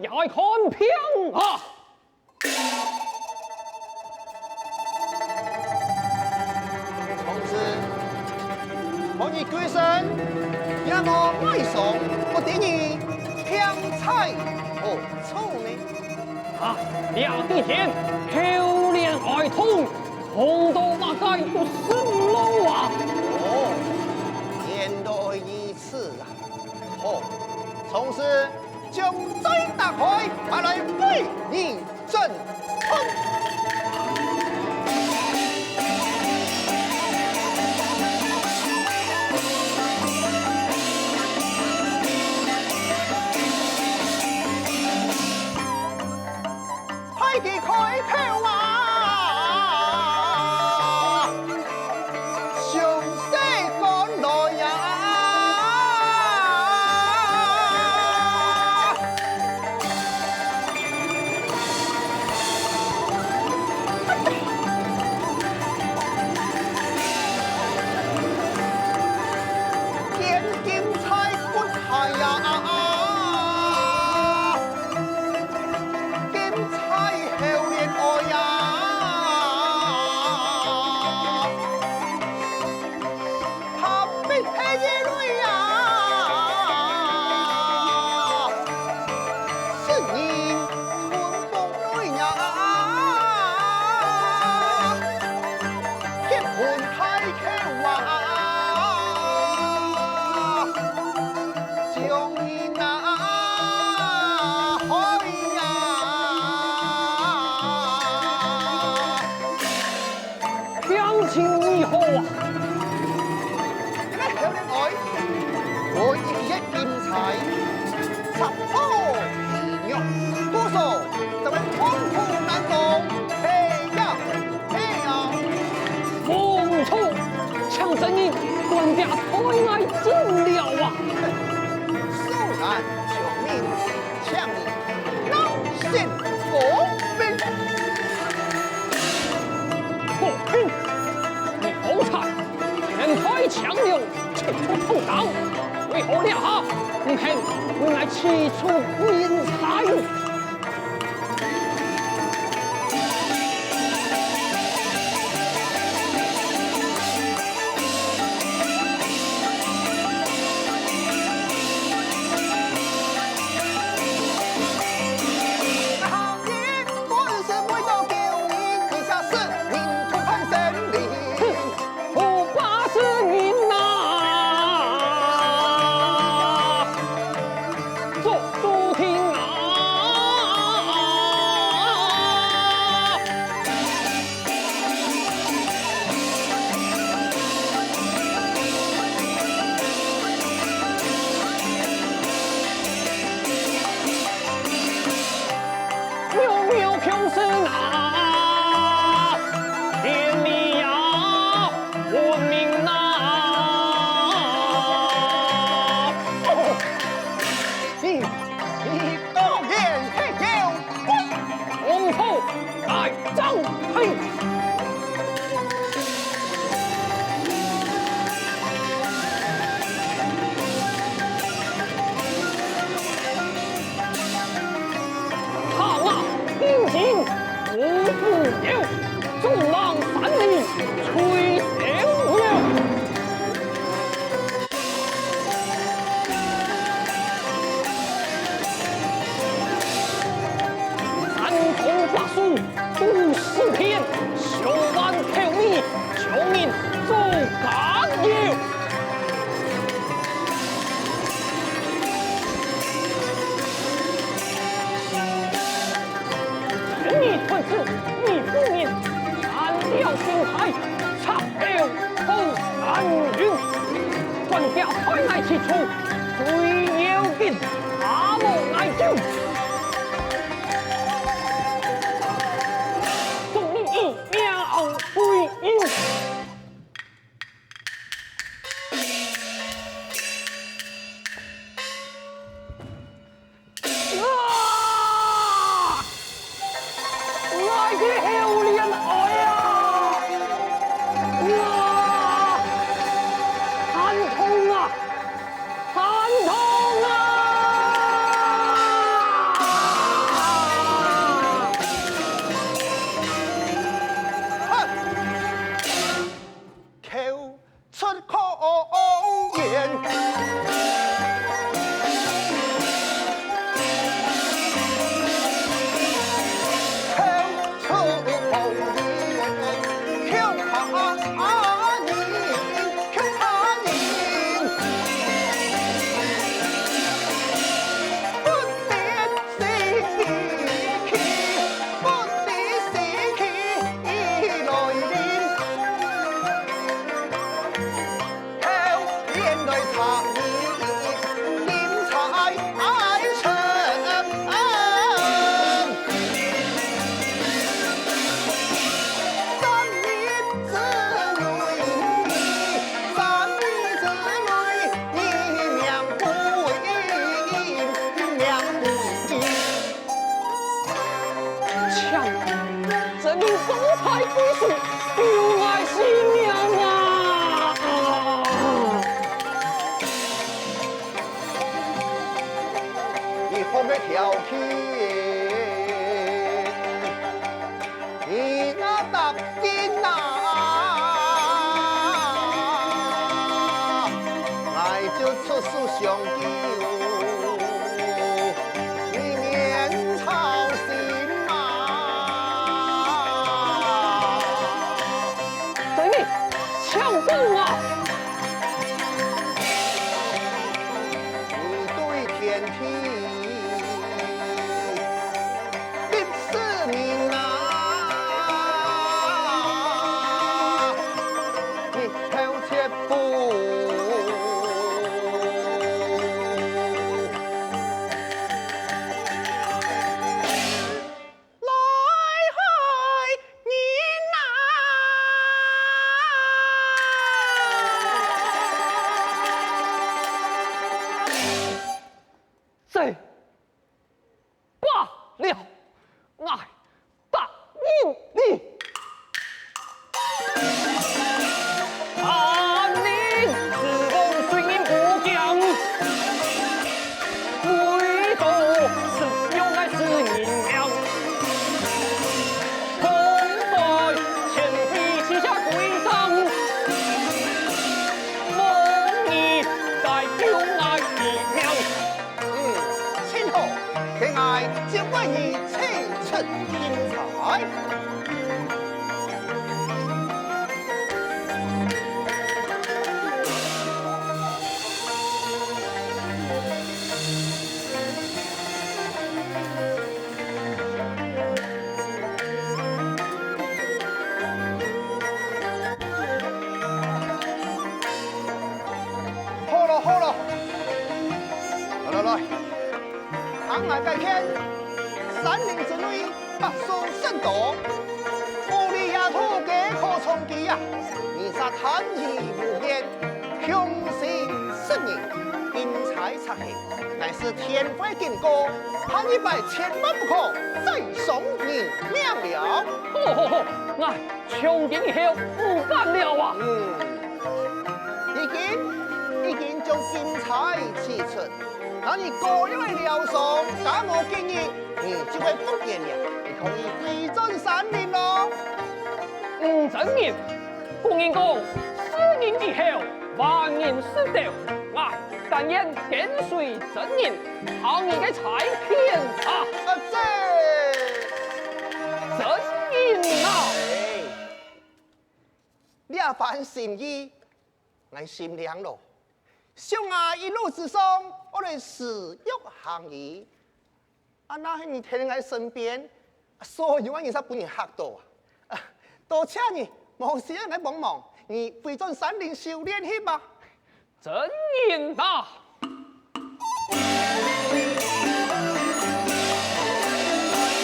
也看平啊！同志，我你鬼神，让我外送，我给你香菜和醋呢。啊，两地天漂亮爱童，红豆马街都生路啊！哦，原来如此啊！好，从此将再打开，我来为你争锋。快给开口啊！向西赶来呀！点金菜骨海呀！金菜后年爱呀！怕被黑夜泪呀！是你春风泪呀！结婚太口啊！将你那海呀！相亲以后啊，你咩向你愛？我一劍才，十鋪皮肉，多數就係空鋪難講，嘿呀嘿呀！冇錯，強真人官家太愛真了啊！素難救命，向你老先國兵。国兵，你好彩，人开强梁，切出土党，为何了下不肯我来起出人才？好嘢，本是每個叫你地下室，連同潘森林。我八十人呐，做主听啊！管家开爱之处，最要紧，阿无爱救。众你一秒归阴。条件，你那答应呐，我就出手相救，你免操心嘛。等你抢功啊！你对天梯。 来改天，山林之内百兽甚多，无里野兔皆可充饥呀！你杀贪欲无边，凶心甚人，因财賊氣，乃是天規禁歌，盼一拜千萬不可再送人命了。好，我從今以後不辦了啊！已經將金財賜出。 那你過了療傷，假我建議，你就會復原了，你可以回轉山林咯。真言，公人講，4年以後，萬人師道，我但願跟隨真言，行你嘅財天啊！真言啊！你也番心意，我心涼咯。 相愛一路之上，我哋死欲行義。那喺你睇喺身邊，所有嘅人都俾人嚇到啊！多謝你，冇事嚟幫忙，你回轉山林修煉去吧。真言吧。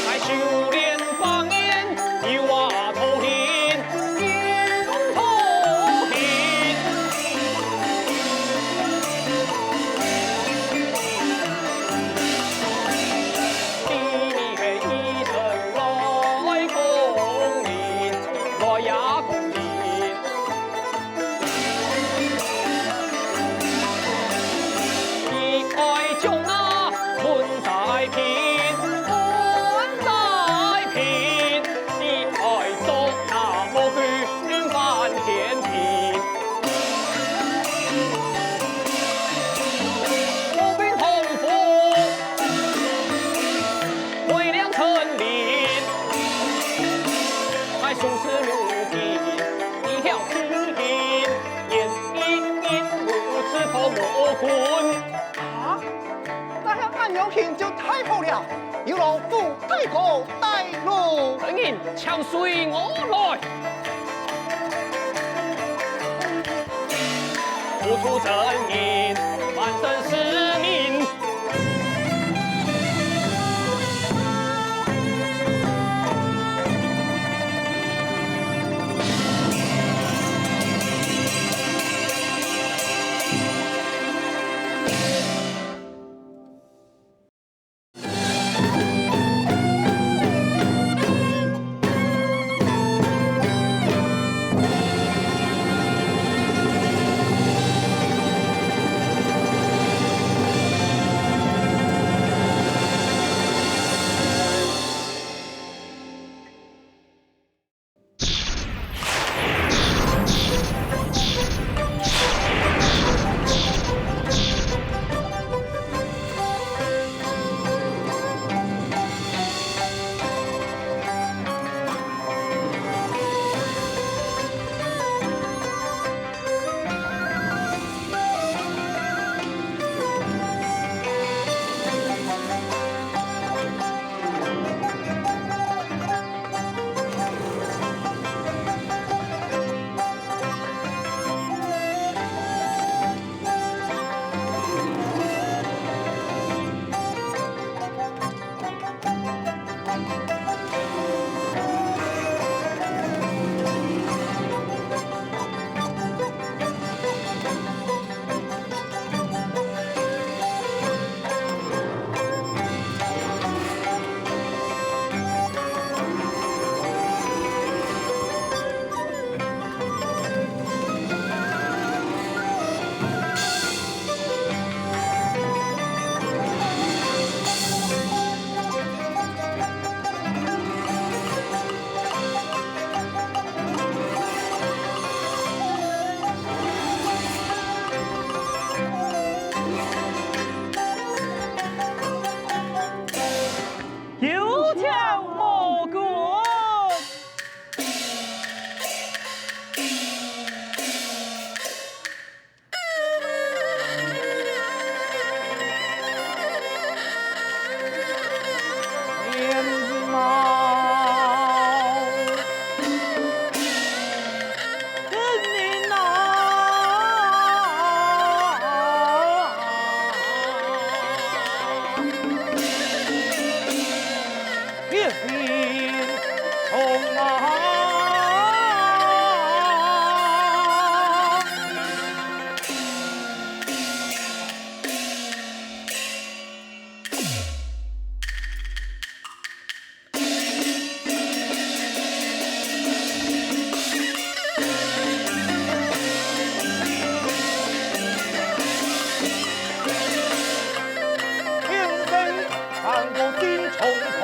在修炼光年，一瓦头hin，一中头hin。你的一生来功名，来呀功名。一爱将那困在拼，困在拼。一爱做那魔鬼翻天平。我兵同福，为良成林，爱数十路径，一条之音，言一无赤头魔棍。啊，那样俺有幸就太好了，有劳父太公带路。真言，请随我来。付出真言，万生使命。有条魔棍，天猫，跟你闹。别心从啊！天生看过心重重。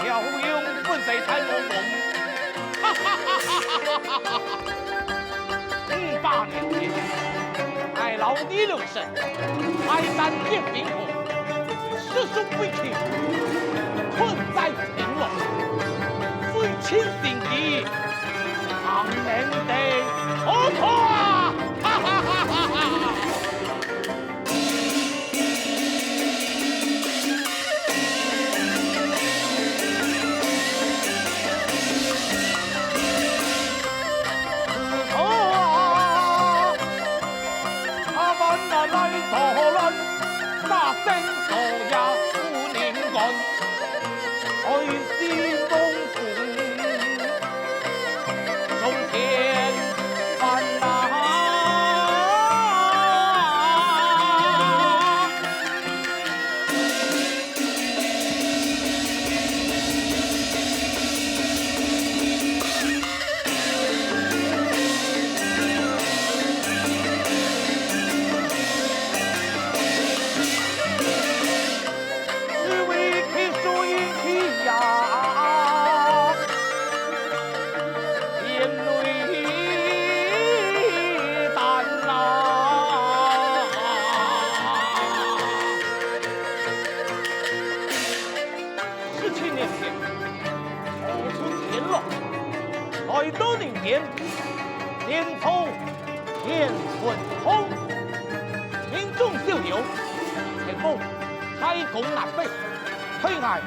要用本色太朦胧，哈哈哈哈哈哈！58年前，爱老李留神，爱山变冰河，世俗归去，困在平龙，最亲心地，长命的何错啊！哈哈哈哈哈！天，连抽天混通，民众逍遥，前锋开弓南北，推爱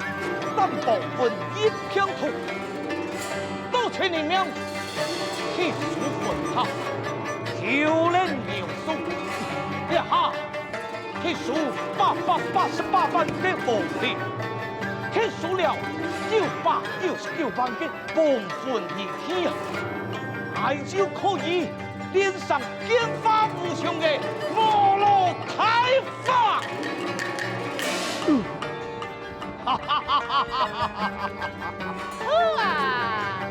三部分一片土，多千人命，气数混合，求人流苏，一下气数888万的武力，气数了999万的bom分仪器啊！还就可以连上天发无穷的摩罗开发。哈哈哈哈哈！好啊，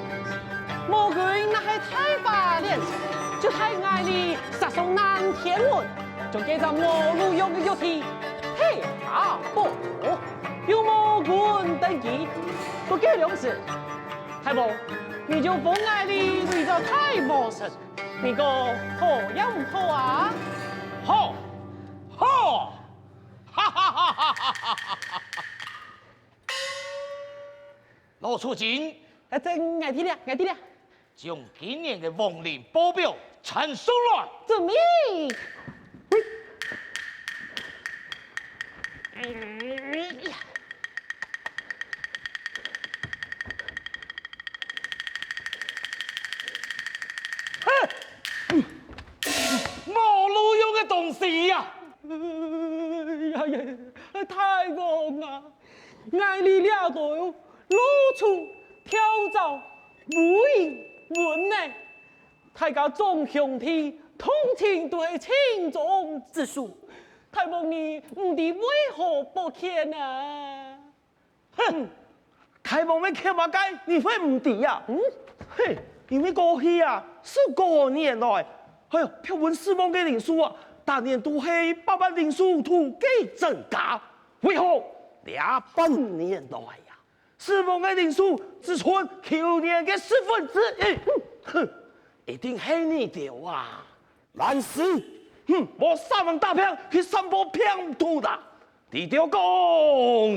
魔鬼那系太霸连城，就太爱你杀上南天门，就记着魔路用的药体，嘿啊不，有魔棍登基，不给粮食。太婆，你就不爱你为着太魔神，你个好也唔好啊？好，好，哈哈哈哈哈哈！罗处长，真爱听了，爱听了。将今年的亡灵报表呈上来。准备。我路用的东西呀！太忙啊！爱你俩个露出跳蚤无影文呢，大家众兄弟同情都是轻重之数，太忙你唔知为何不见啊？哼，太忙咩看嘛该，你会唔知呀？嘿，因为过去啊，15年来，哎呦，票文4万嘅人数啊，当年都是8万人数突给增加，为何200年来呀，4万嘅人数只存去年嘅1/4？哼，一定是你掉啊！但是，我3万大票去散播偏土的，你掉讲，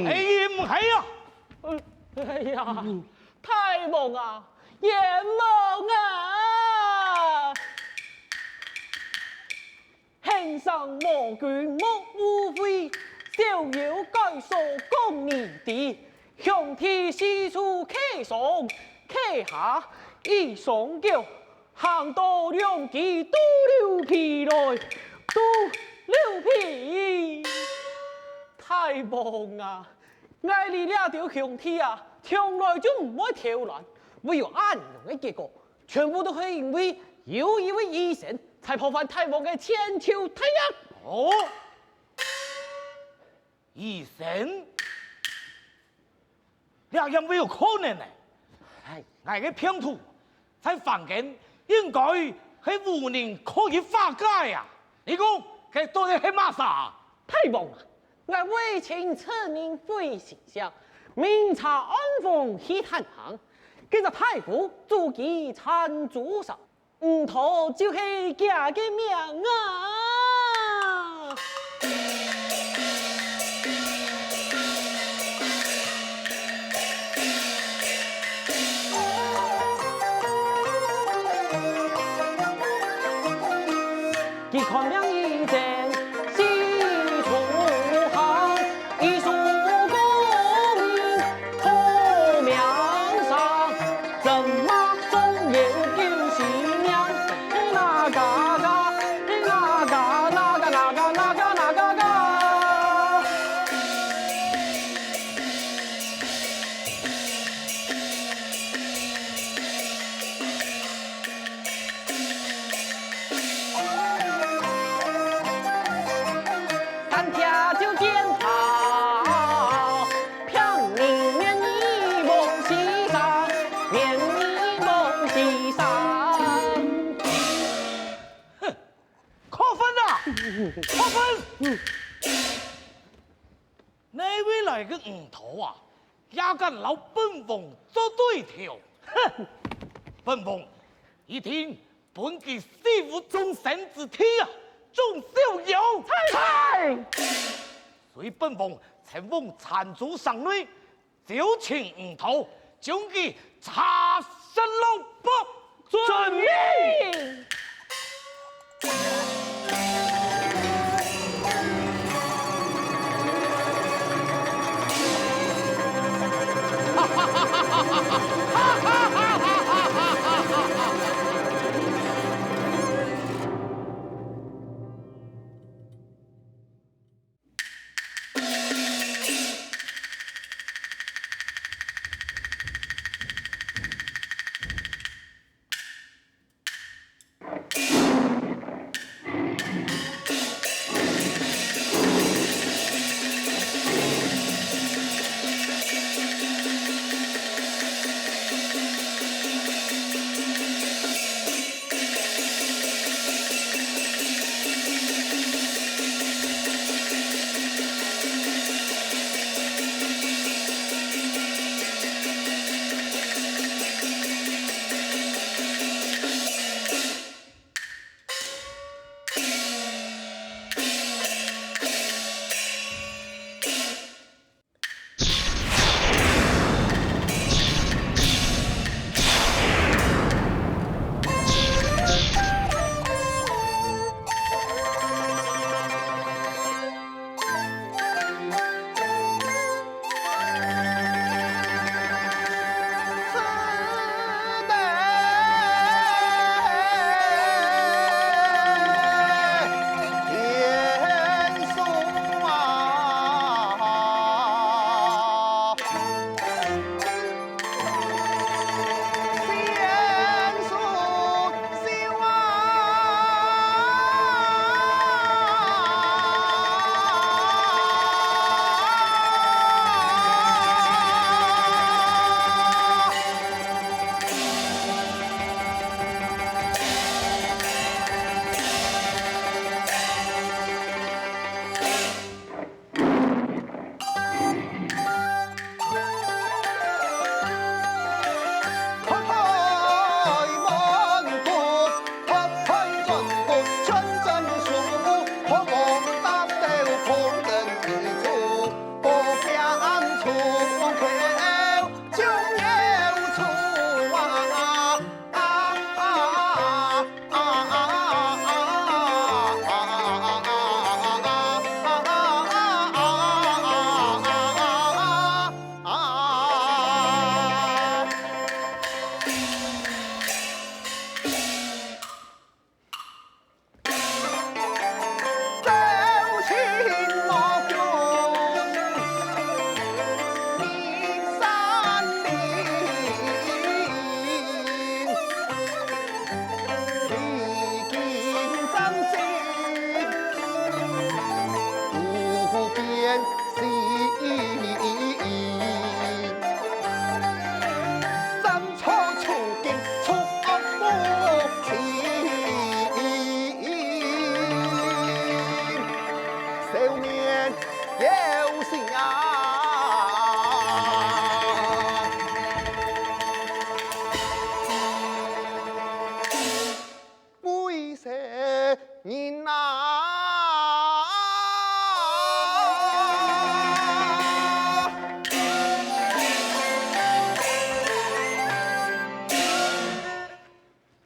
哎唔系啊！哎呀，太忙啊，也忙啊！天上魔卷莫无非，逍遥该所供你的，向天四处客上，客下一双脚，行到两极都溜皮来，都溜皮，太忙啊！爱你俩条兄弟啊，从来就唔会挑乱，没有安容的结果，全部都是因为有一位医生才破坏太忙的千秋太阳。哦，医生，那样没有可能呢。我嘅偏土在房间应该系无人可以化解呀。你讲佢到底系嘛啥？太忙了！我为情此人非形象，明察安奉去探行，跟着太傅自己参主上，唔妥就是家嘅命啊！一看两一见，喜出行，一树功名破面上，怎么总有救新娘？那嘎嘎，那嘎那嘎那嘎那嘎那嘎嘎。三家就见他，평닝面一梦西上，面一梦西上。扣分啊！扣分！那位来个五头啊，也敢老本王做对头？哼！本王一听本期师傅终身之体啊，众逍遥猜。所以本王前往残烛上内，就请五头将其查身落不遵命。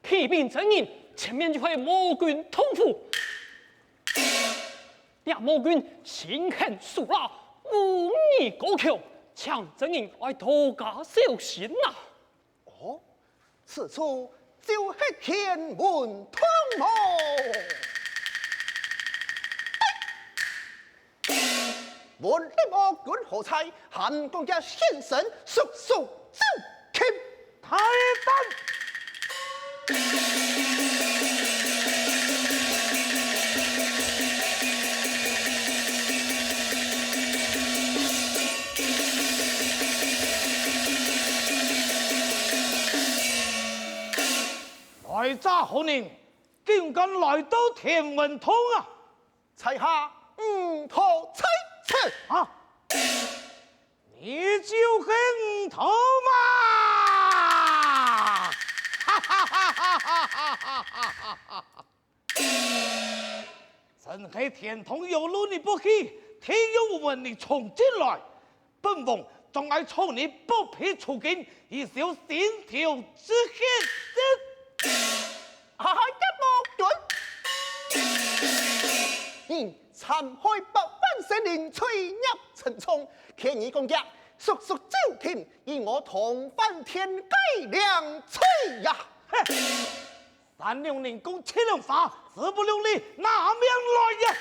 起兵阵营，前面就会魔军统府。呀，魔军心狠手辣，忤逆高俅，抢阵营爱多加小心呐。哦，此处就是天文通魔。我的魔军何才？韩公家先生速速召开台单。来乍好人，竟敢来到天文通啊！在下五头猜测啊！你就是五头嘛！哈哈哈哈哈哈哈哈！真係天通有路你不去，天有我你衝進來，本王仲係操你不皮出境，以小先條之血的。残害百万生灵，吹入城中，骗你公家，叔叔招天，以我同翻天盖两吹呀！三两人工七两发，自不量力，拿命来呀！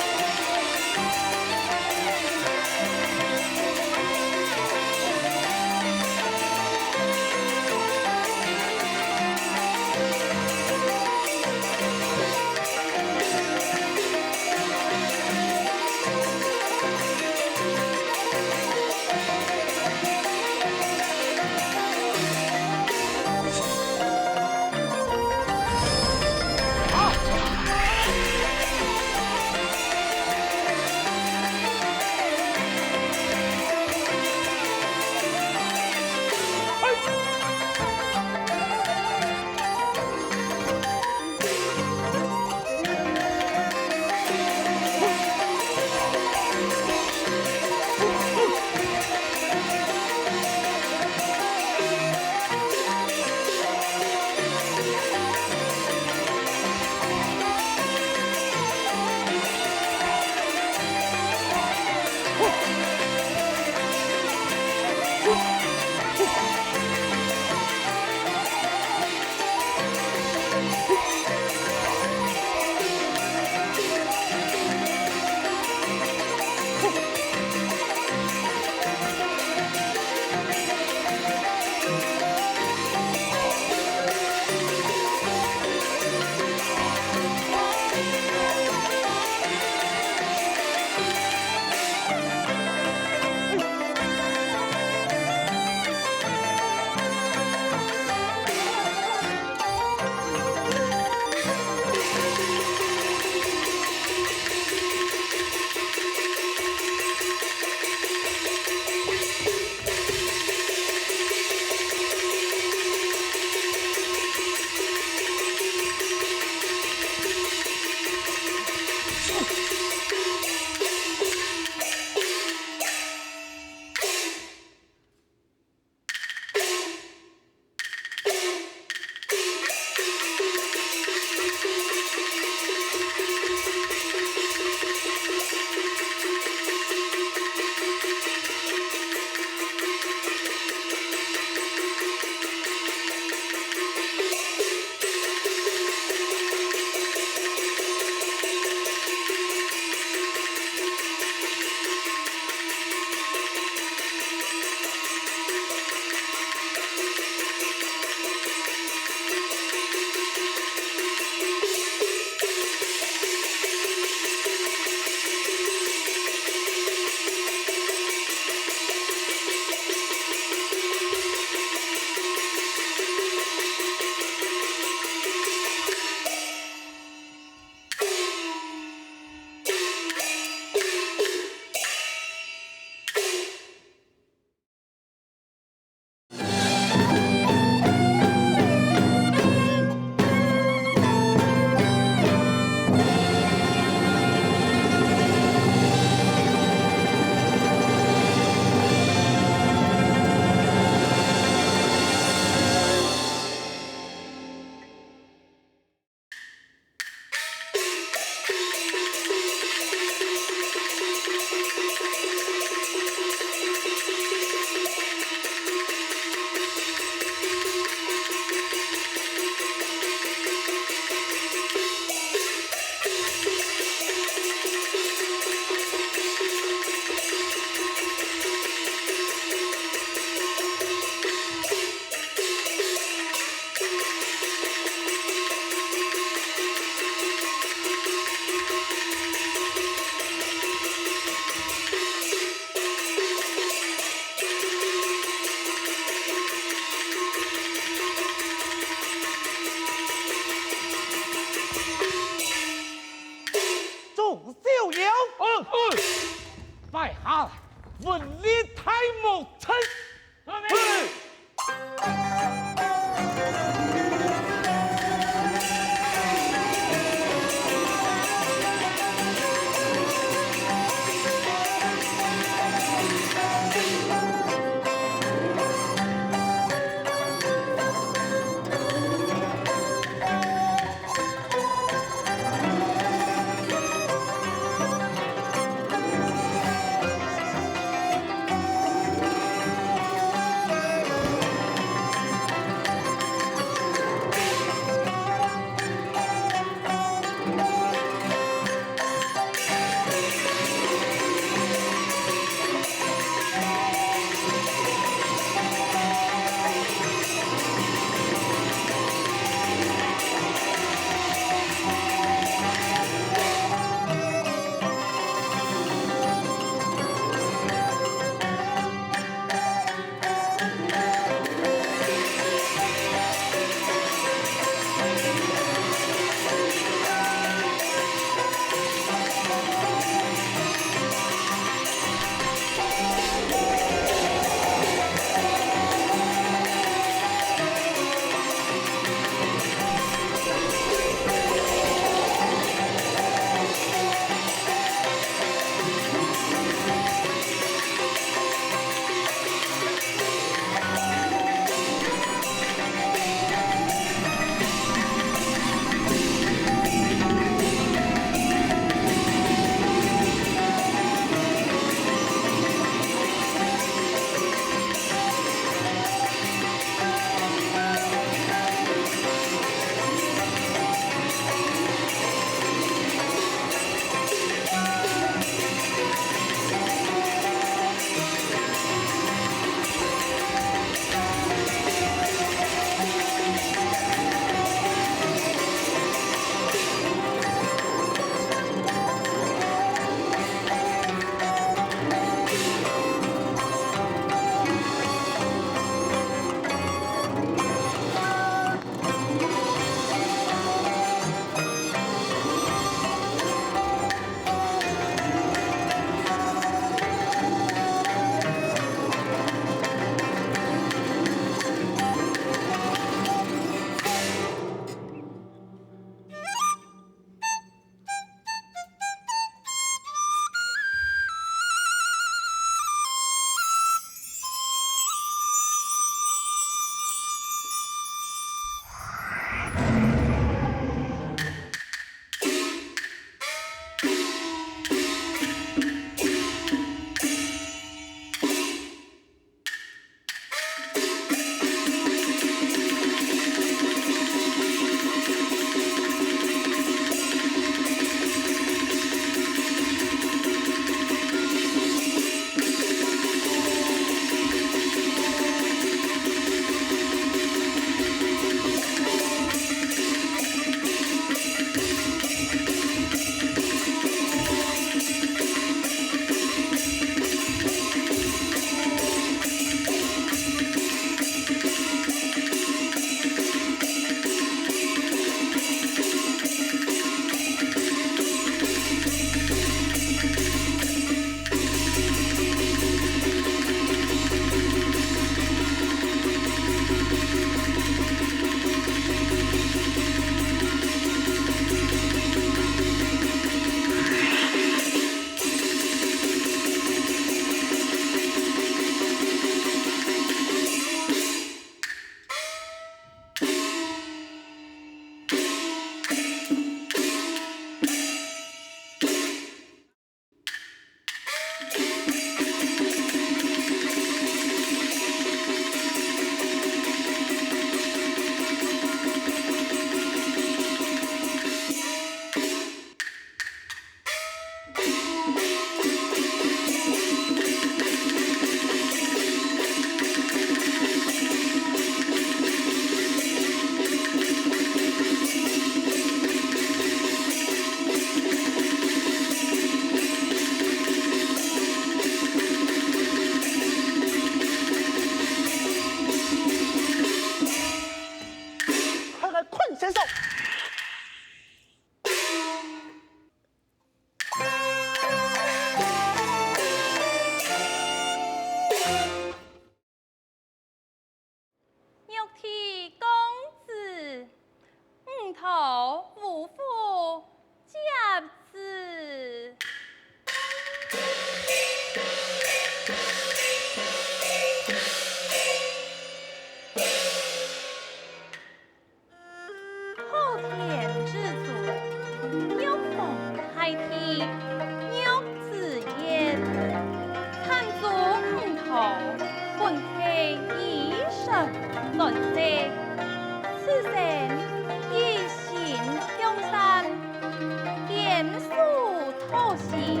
可惜，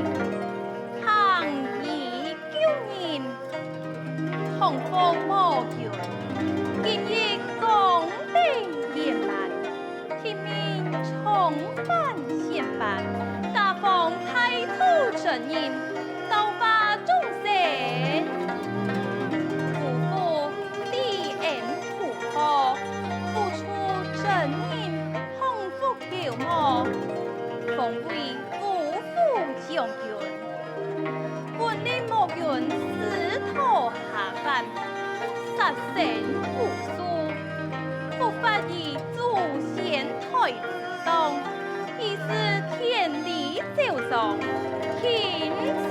行义救人，同风无求，今日功德圆满，天命重返现办，大放太土真人，道化众生。夫妇地恩苦khó，付出真人幸福叫我，奉为夫妇将军。本领莫怨师徒下凡，杀生无数，不法以祖先台之上，以是天理昭彰，天赐。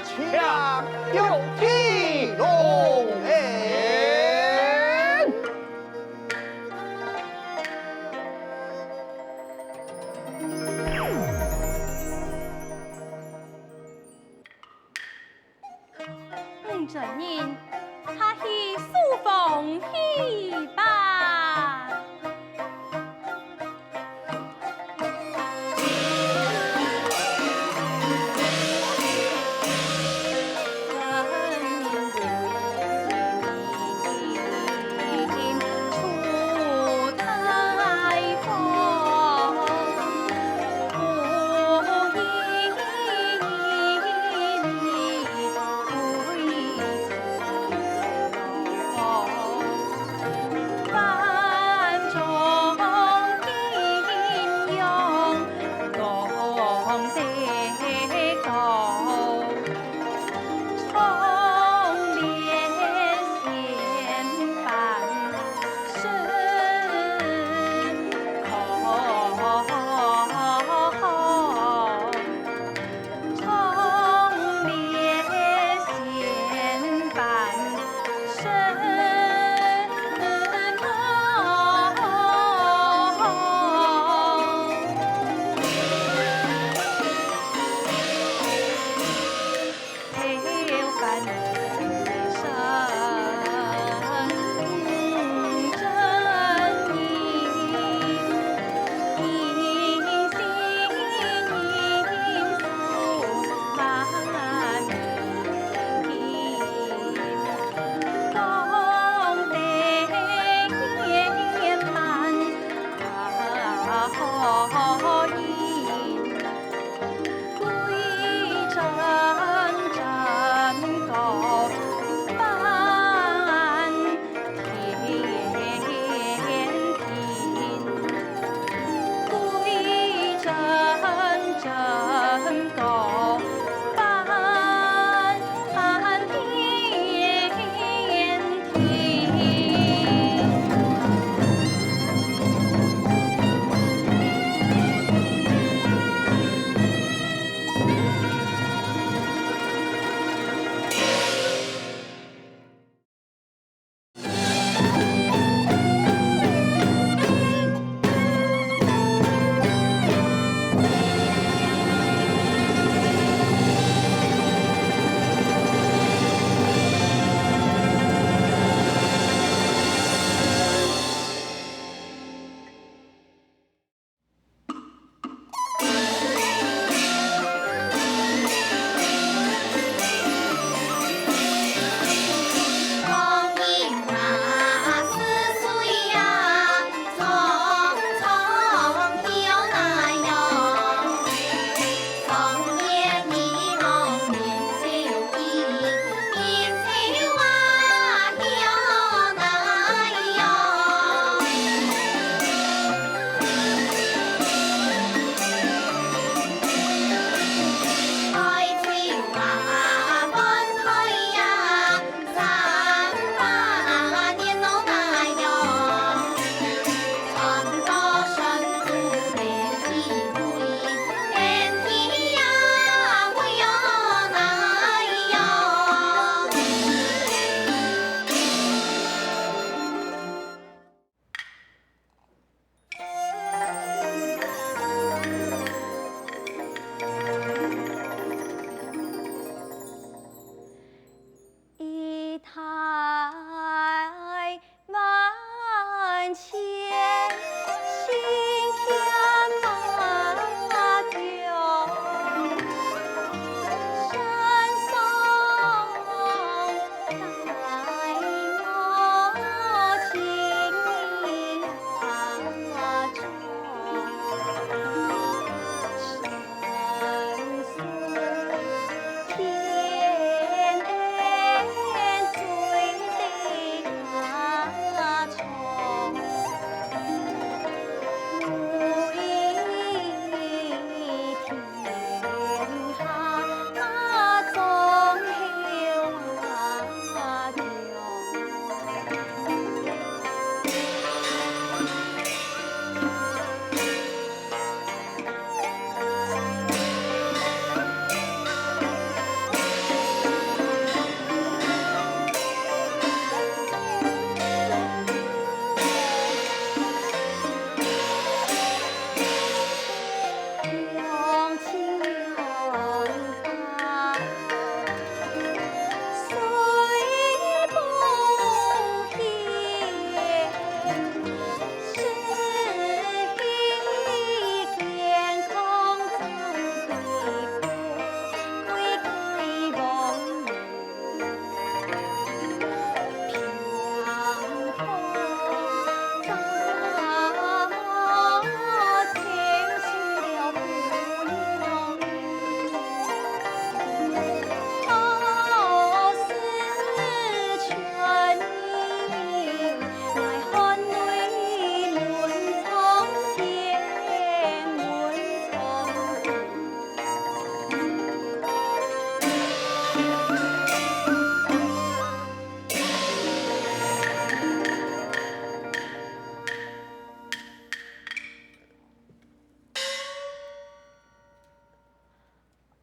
强有地龙哎，真人，他去书房去吧。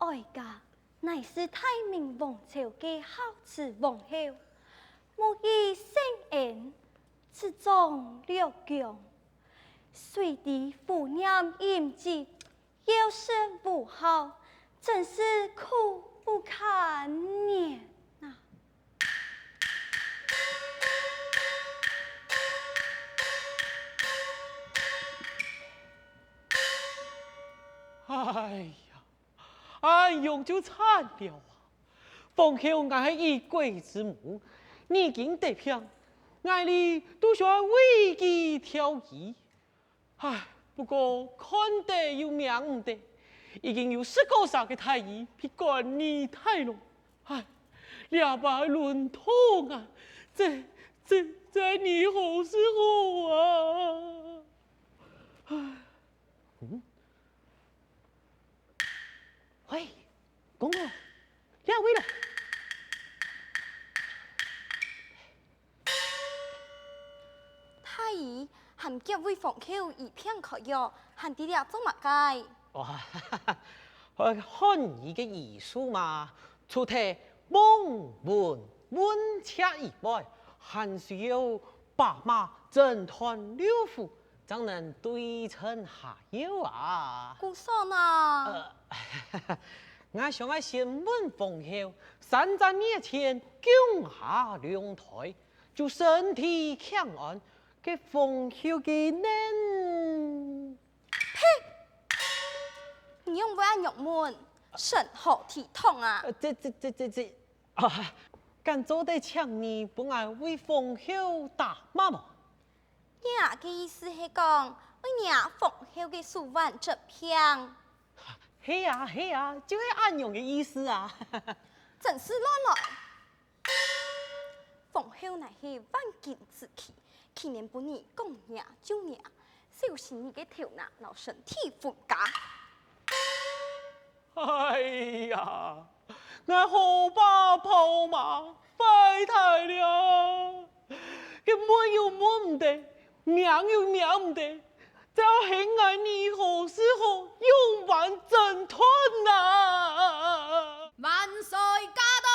哀家乃是太明王朝的孝子皇后，母以圣恩，此种略强，随地父娘严疾，有声无好，真是苦不堪言呐！哎呀，俺用就惨了啊！凤后俺是一鬼之母，你竟得骗，俺哩都想为己挑移。唉，不过看得有命唔得，已经有19岁的太医比管你太long。唉，两把轮头啊，这你好是好啊！唉，喂，公公，两位了。太医含结为凤后一片可药，含啲俩做乜解？哇，汉语嘅艺术嘛，除睇蒙文文恰以外，还需要白马整团六符，才能对称下药啊。姑嫂呢？我想我先问凤后，300年前攻下两台，就身体强悍，嘅凤后嘅能。你用为俺入门，神好体统啊！这啊，敢做得强你不爱为凤后打骂么？呀嘅意思係講，為娘鳳後嘅數萬隻片，嘿啊，就是安用的意思啊。真是亂來。鳳後乃係萬金之氣，去年半年講娘就娘，小心你嘅頭腦老身體負家。哎呀，俺好把跑马拜太了，佢摸又摸唔得，命又命唔得，就係俺你好時候用完整團啊！萬歲駕到！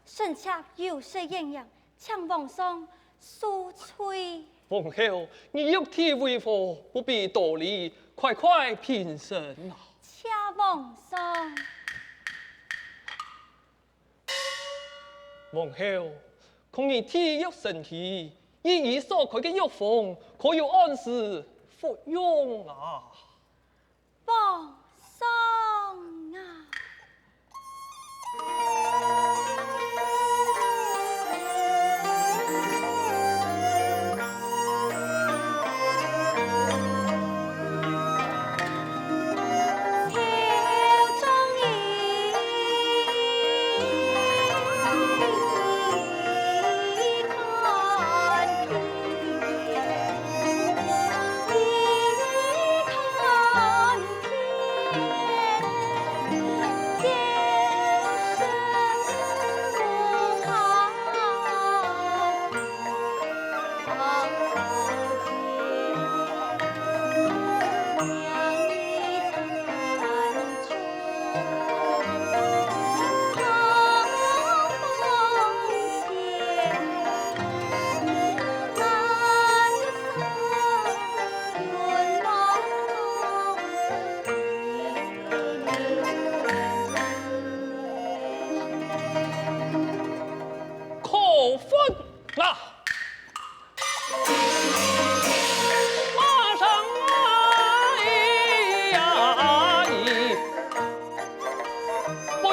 臣妾有些艳阳，请皇上恕罪。皇后，你欲体为何？不必多礼，快平身啊！请皇上。皇后，恐你体育身体，依所开的药方，可有按时服用啊？皇上啊！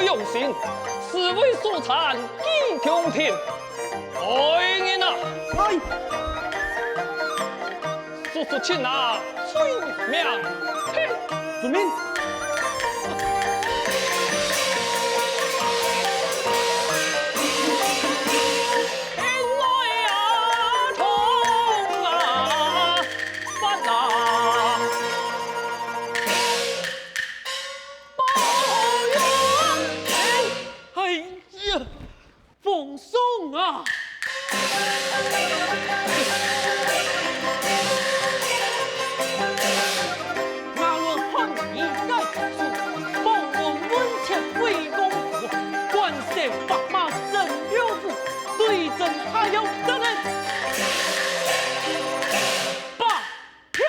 多用心，是为所产见中天。爱人啊，哎，叔叔请拿水命嘿。遵命。奉送啊！俺论汉义该书，奉我温前为公府，官写白马镇六府，对阵还有责任。罢平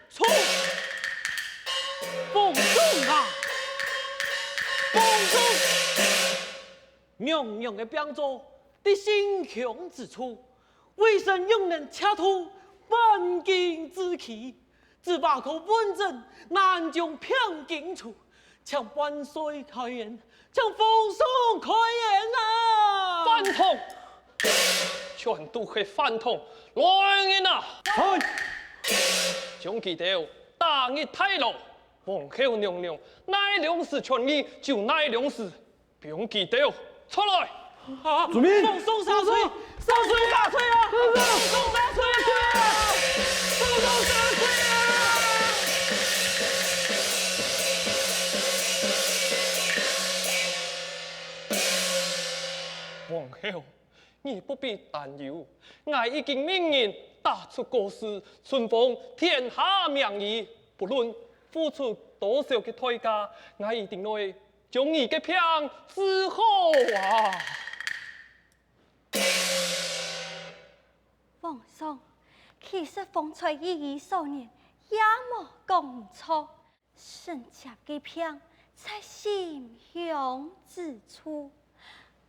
出，奉送啊！奉送。娘娘的兵座，的心胸之处，为甚用人恰图万金之气？只把口问政，难将平定处，请万岁开言，请奉送开言啊！反同，全都是反同，来人啊！将其条大逆太牢，皇后娘娘乃良士权益，就乃良士，将其条。出来！遵命。奉送沙锤，沙锤大锤啊！奉送沙锤啊！奉送沙锤啊！皇后，你不必担忧，我已经命人打出国师，顺奉天下名义，不论付出多少的代价，我一定会。将你的病治好啊！皇上，其实方才一少年也莫讲错，臣妾的病在心胸之处，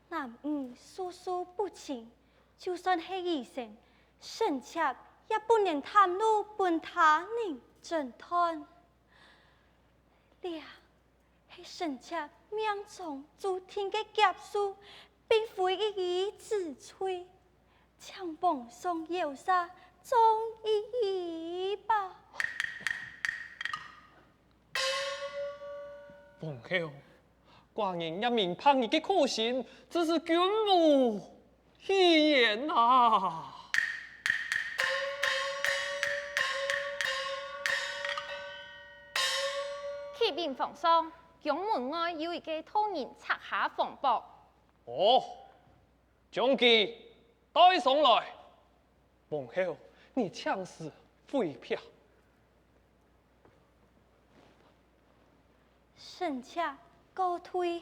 男女疏疏不清，就算是医生，臣妾也不能袒露本他人侦探。是臣妾命中注定的劫数，并非一己之炊，请皇上有啥忠义吧。皇后，寡人也明白你的苦心，只是君无戏言啊。启禀皇上。宫门外有一个偷人拆下phòng宝。哦，将其带上来。皇后，你强势废票。臣妾告退。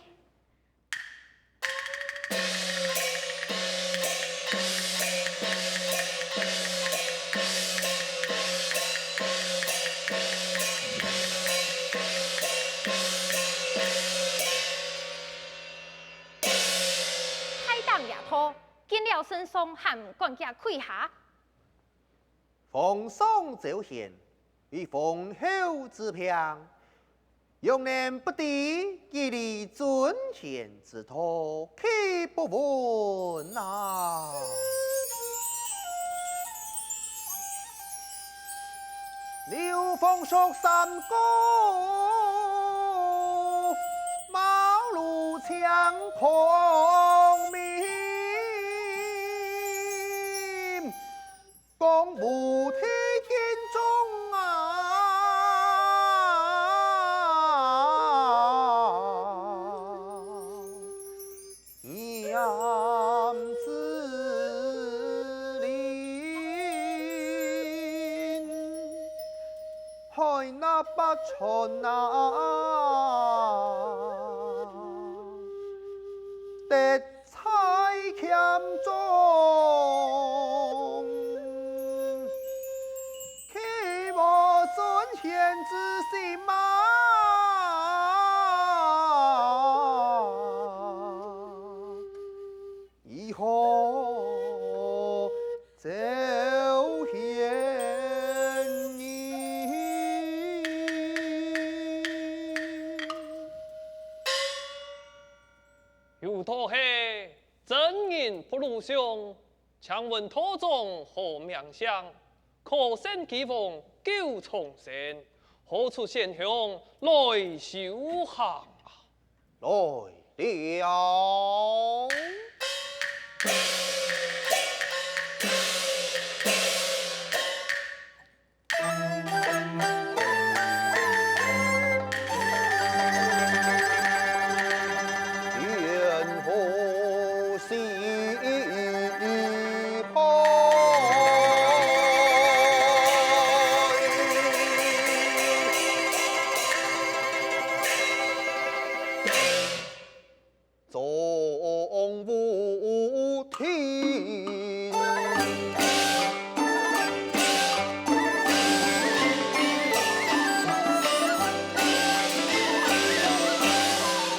见了身上还管家跪下，奉上奏贤，以奉后之平，永年不敌，以立尊贤之托，岂不闻啊？刘奉属三哥，茅庐枪孔明。公务体见中啊，杨子林，海纳百川啊，得采欠中。天之心嘛，以后走贤你。有托嘿，真言不如相，请问托中何名相？可生其凤九重生，何处现乡来修行啊？来了。愿福喜总无停。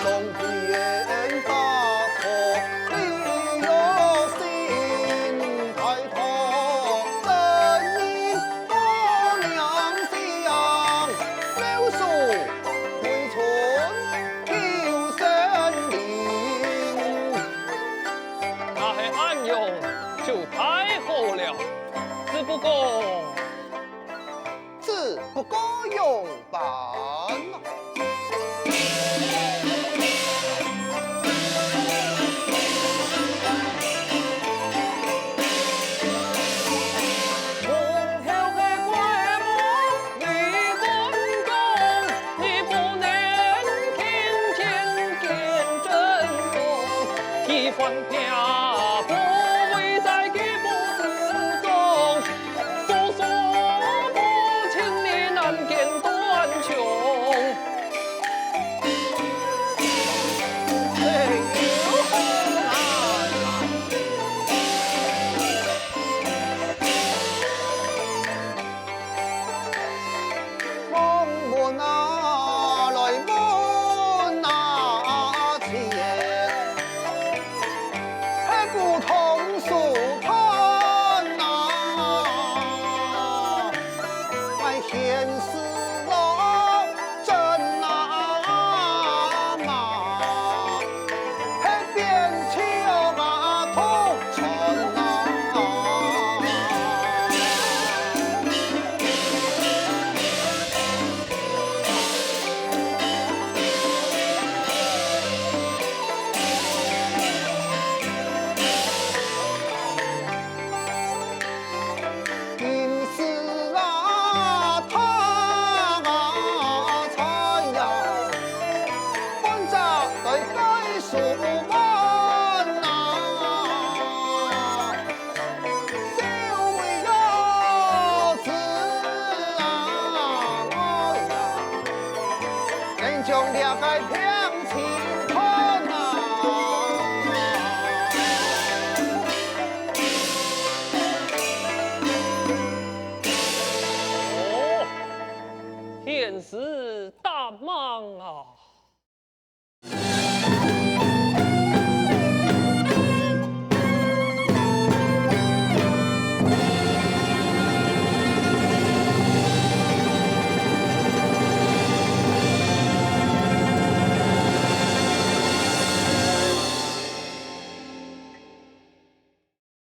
龙天大错你有心，抬头真因多良相，柳树归春救生灵。那是暗用就太好了，只不过只不过用办。红后的怪物你本宫，你不能听见见真宗，一番漂泊为在其不之中，所说不清你难见断穷。谁有何难？梦我拿来梦拿钱，还不同数盘呐，还现实了真呐嘛，还变秋马同尘呐。今世啊，他啊财呀，本家对该数万呐，小为要子啊，哎呀，人将了该平情看呐。哦，天时大忙啊！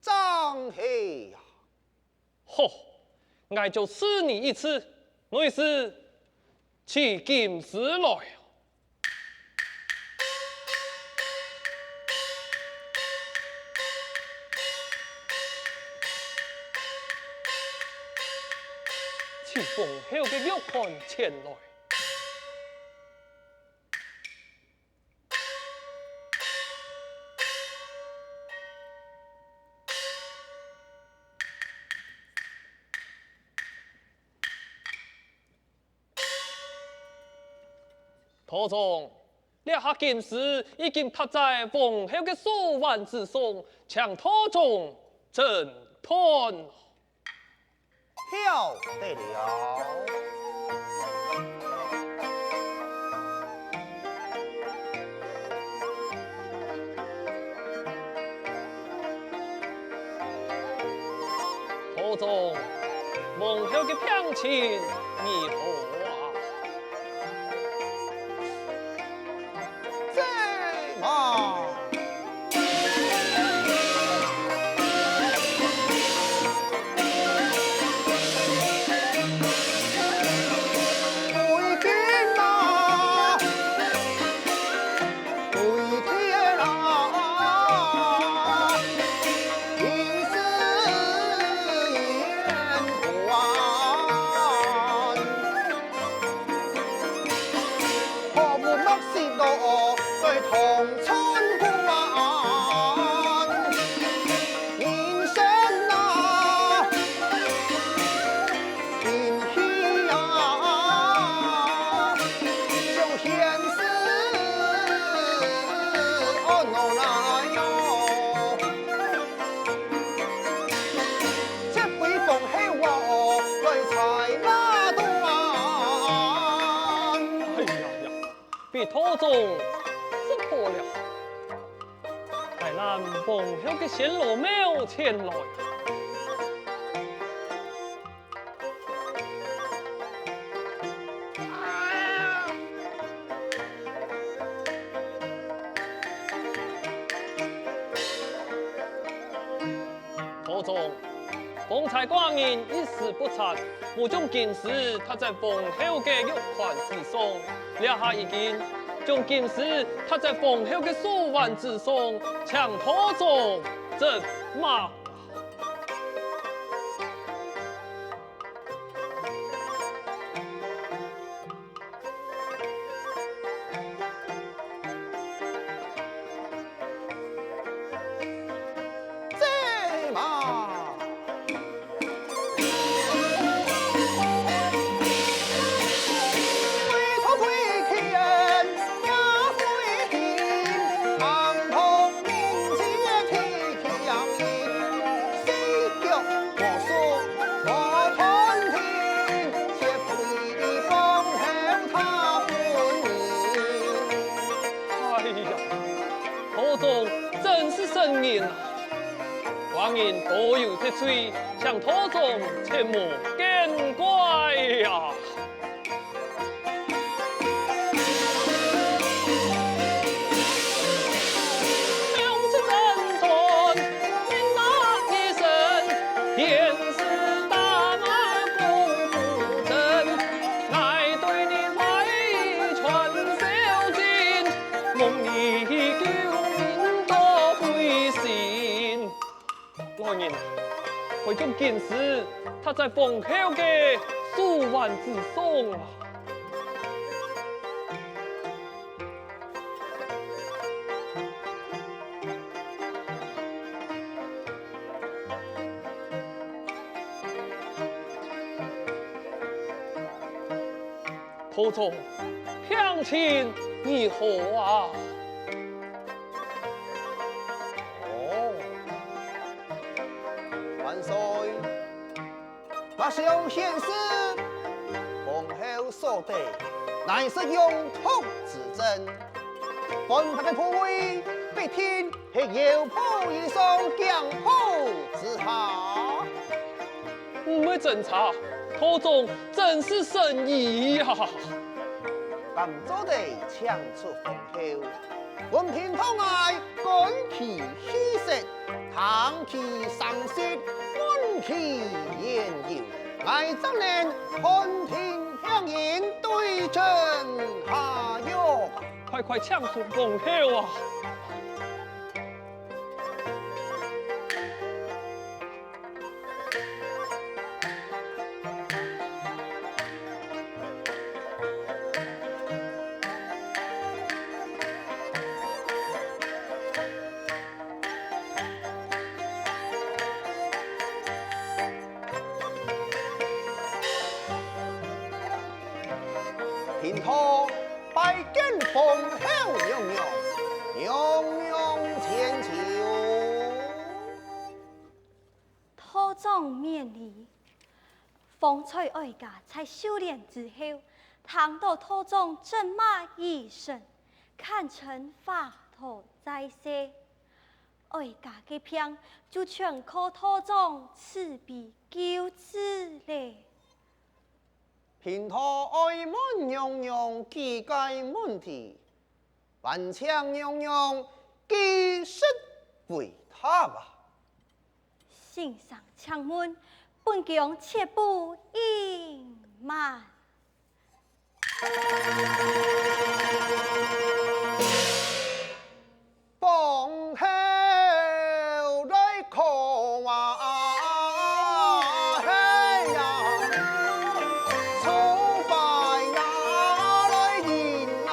张黑呀，吼，俺就试你一次，类似去金石来啊！去奉后的约翰前来。途中，这下金石已经踏在奉后的手腕之上，向途中震断。晓得了。途中，奉后的病情如何啊？这嘛。同春光，人生啊，平息啊，就现实哦喏来哟，这回逢黑我来采那段。哎呀呀，比土中识破了，带咱奉后的仙罗庙前来。土中，方才寡人一时不察，我将件事他在奉后的玉环之上，留下一件。将件事他在奉后的手腕之上，抢土中这马。这嘛，为头归天呀归天，堂堂名节体强硬，谁叫我说我团天，且陪风后他婚姻。哎呀，土中真是神人啊！寡人多有铁锤，向土中切莫见怪呀！两只阵团，因那一生，便是大马公主阵，爱对你怀全小心，梦里救命多归心。来人，快将件事他在奉后的手腕之上啊！土中，乡亲你好啊！哦，万岁！我想现实，奉后所得，乃是用土之争。本他的铺位，必天系摇铺以上江铺之下。唔会侦查，土中真是神医呀！咁做地抢出风口，文凭通爱赶其虚实，唐其上舌，温其言谣，爱真能看天香影对症下药。快快抢出风口啊！平托拜见奉后娘娘，娘娘千秋。土中面礼，风吹爱家在修炼之后，唐到土中正马一生，看成法头在世。爱家嘅病就全靠土中慈悲救治嘞。平托爱满娘娘几界问题，万强娘娘既实为他吧。欣赏창문，本宫切不隐瞒。奉后来可话，嘿呀，出发呀来迎啊，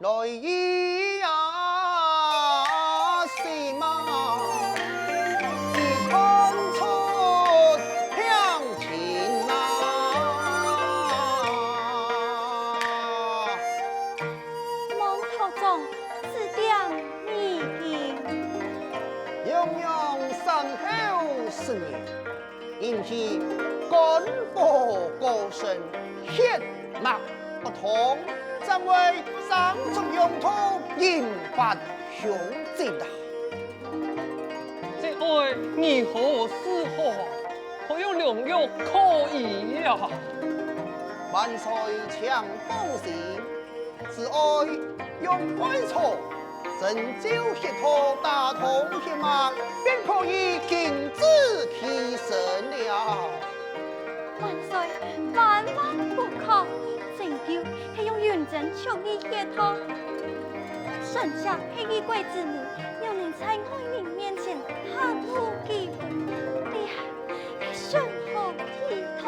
来意呀，是吗？是看出向前啊！望头中指点意见。样样身后10年，因其干火过身，血脉不通，怎为上中用途引发雄战啊！这爱如何是好？可有良药可医呀？万岁强风行，只爱用快草，针灸血头打通血脉，便可以禁止其神了。万岁，万万不可！拯救是用元真强力血统，剩下黑衣鬼之女，又能在爱民面前袒护其你顺何体统？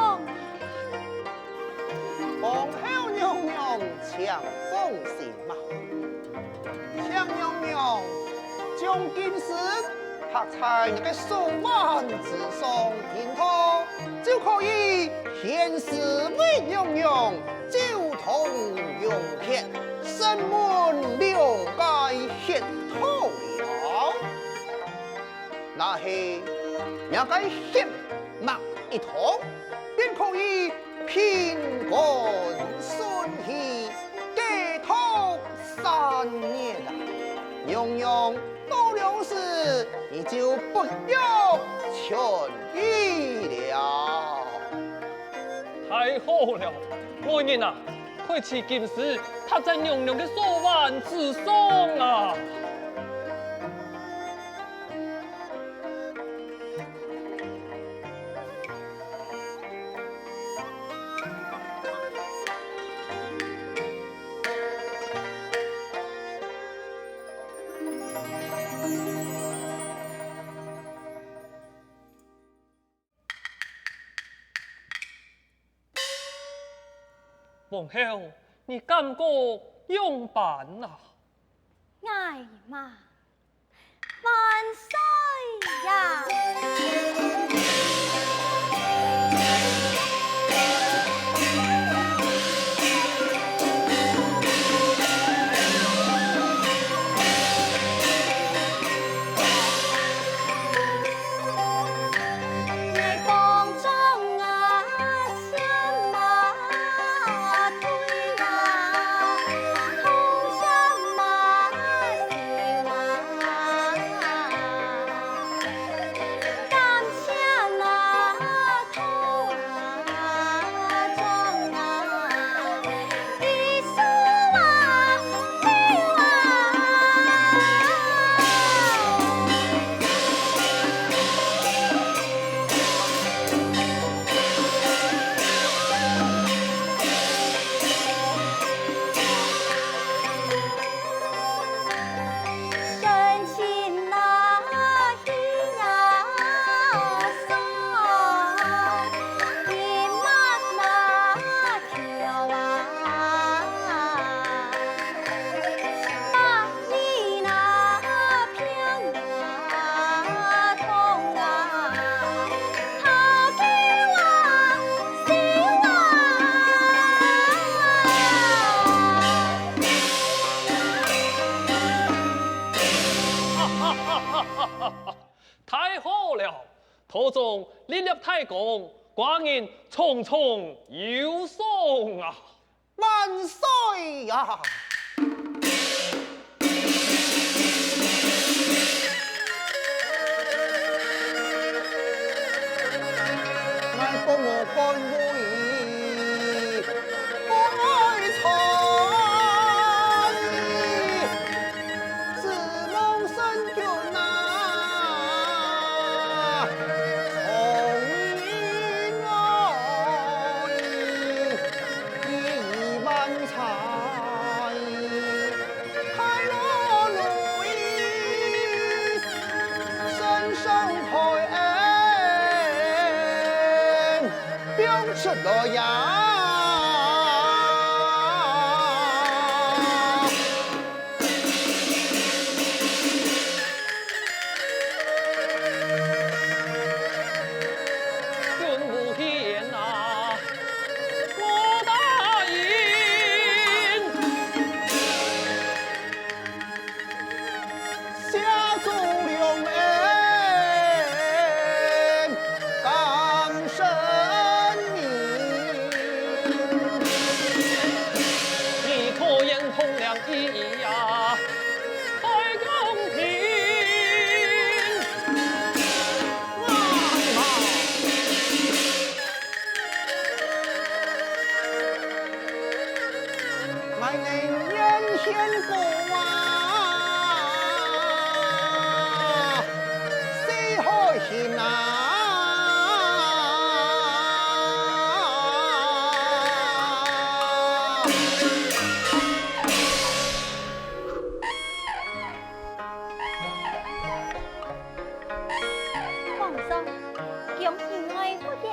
皇后娘娘强风行嘛，强娘娘将金丝拍在那个数万之上平头，就可以显示为娘娘就同用血，神门两界血透了。那是两个血脉一通，便可以平安顺利，解脱3年了。娘娘到了时，你就不要痊愈了。太好了，爱人啊，快持金丝踏在娘娘的手腕之上啊！皇后，你感觉用办啊？爱嘛，万岁呀！太好了！途中历立太公，寡人重重有赏啊！万岁呀！我帮我干杯，爱菜，自梦生君呐，从爱一万彩，开罗路身上开表出来呀！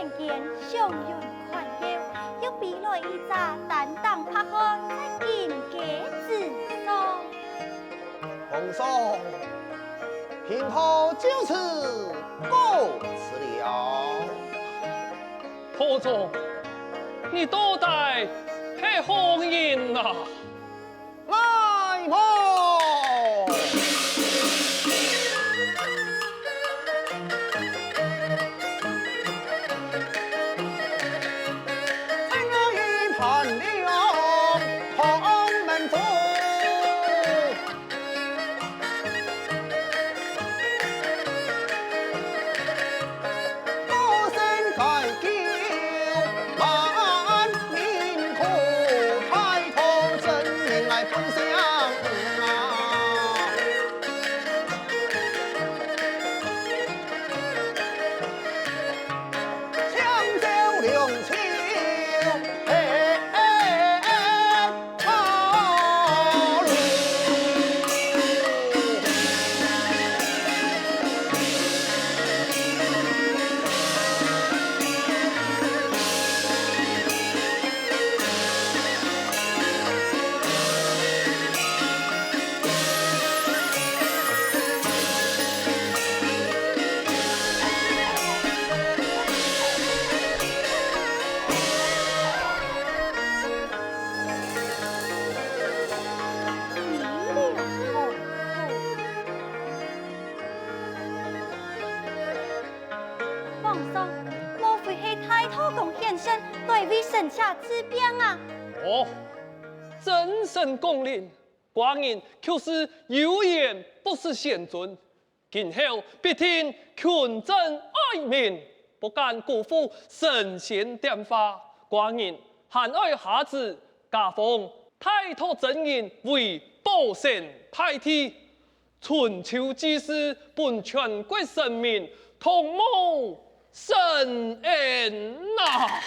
眼见相拥宽腰，又比来一扎担当拍开在金阶之上。皇上，贫婆就此告辞了。婆祖，你多带黑红颜呐！来婆，在那一盘了红门中，高声改叫万民苦，开通真名来分享啊！抢救两秋，好路。皇上，莫非是太后宫现身，来为臣下治病啊？哦，真神降临，寡人就是有言不是贤尊，今后必听群臣爱民，不敢辜负神仙点化。寡人还爱下旨加封太托真人为保神太替，春秋之事本全国人民同谋神恩呐！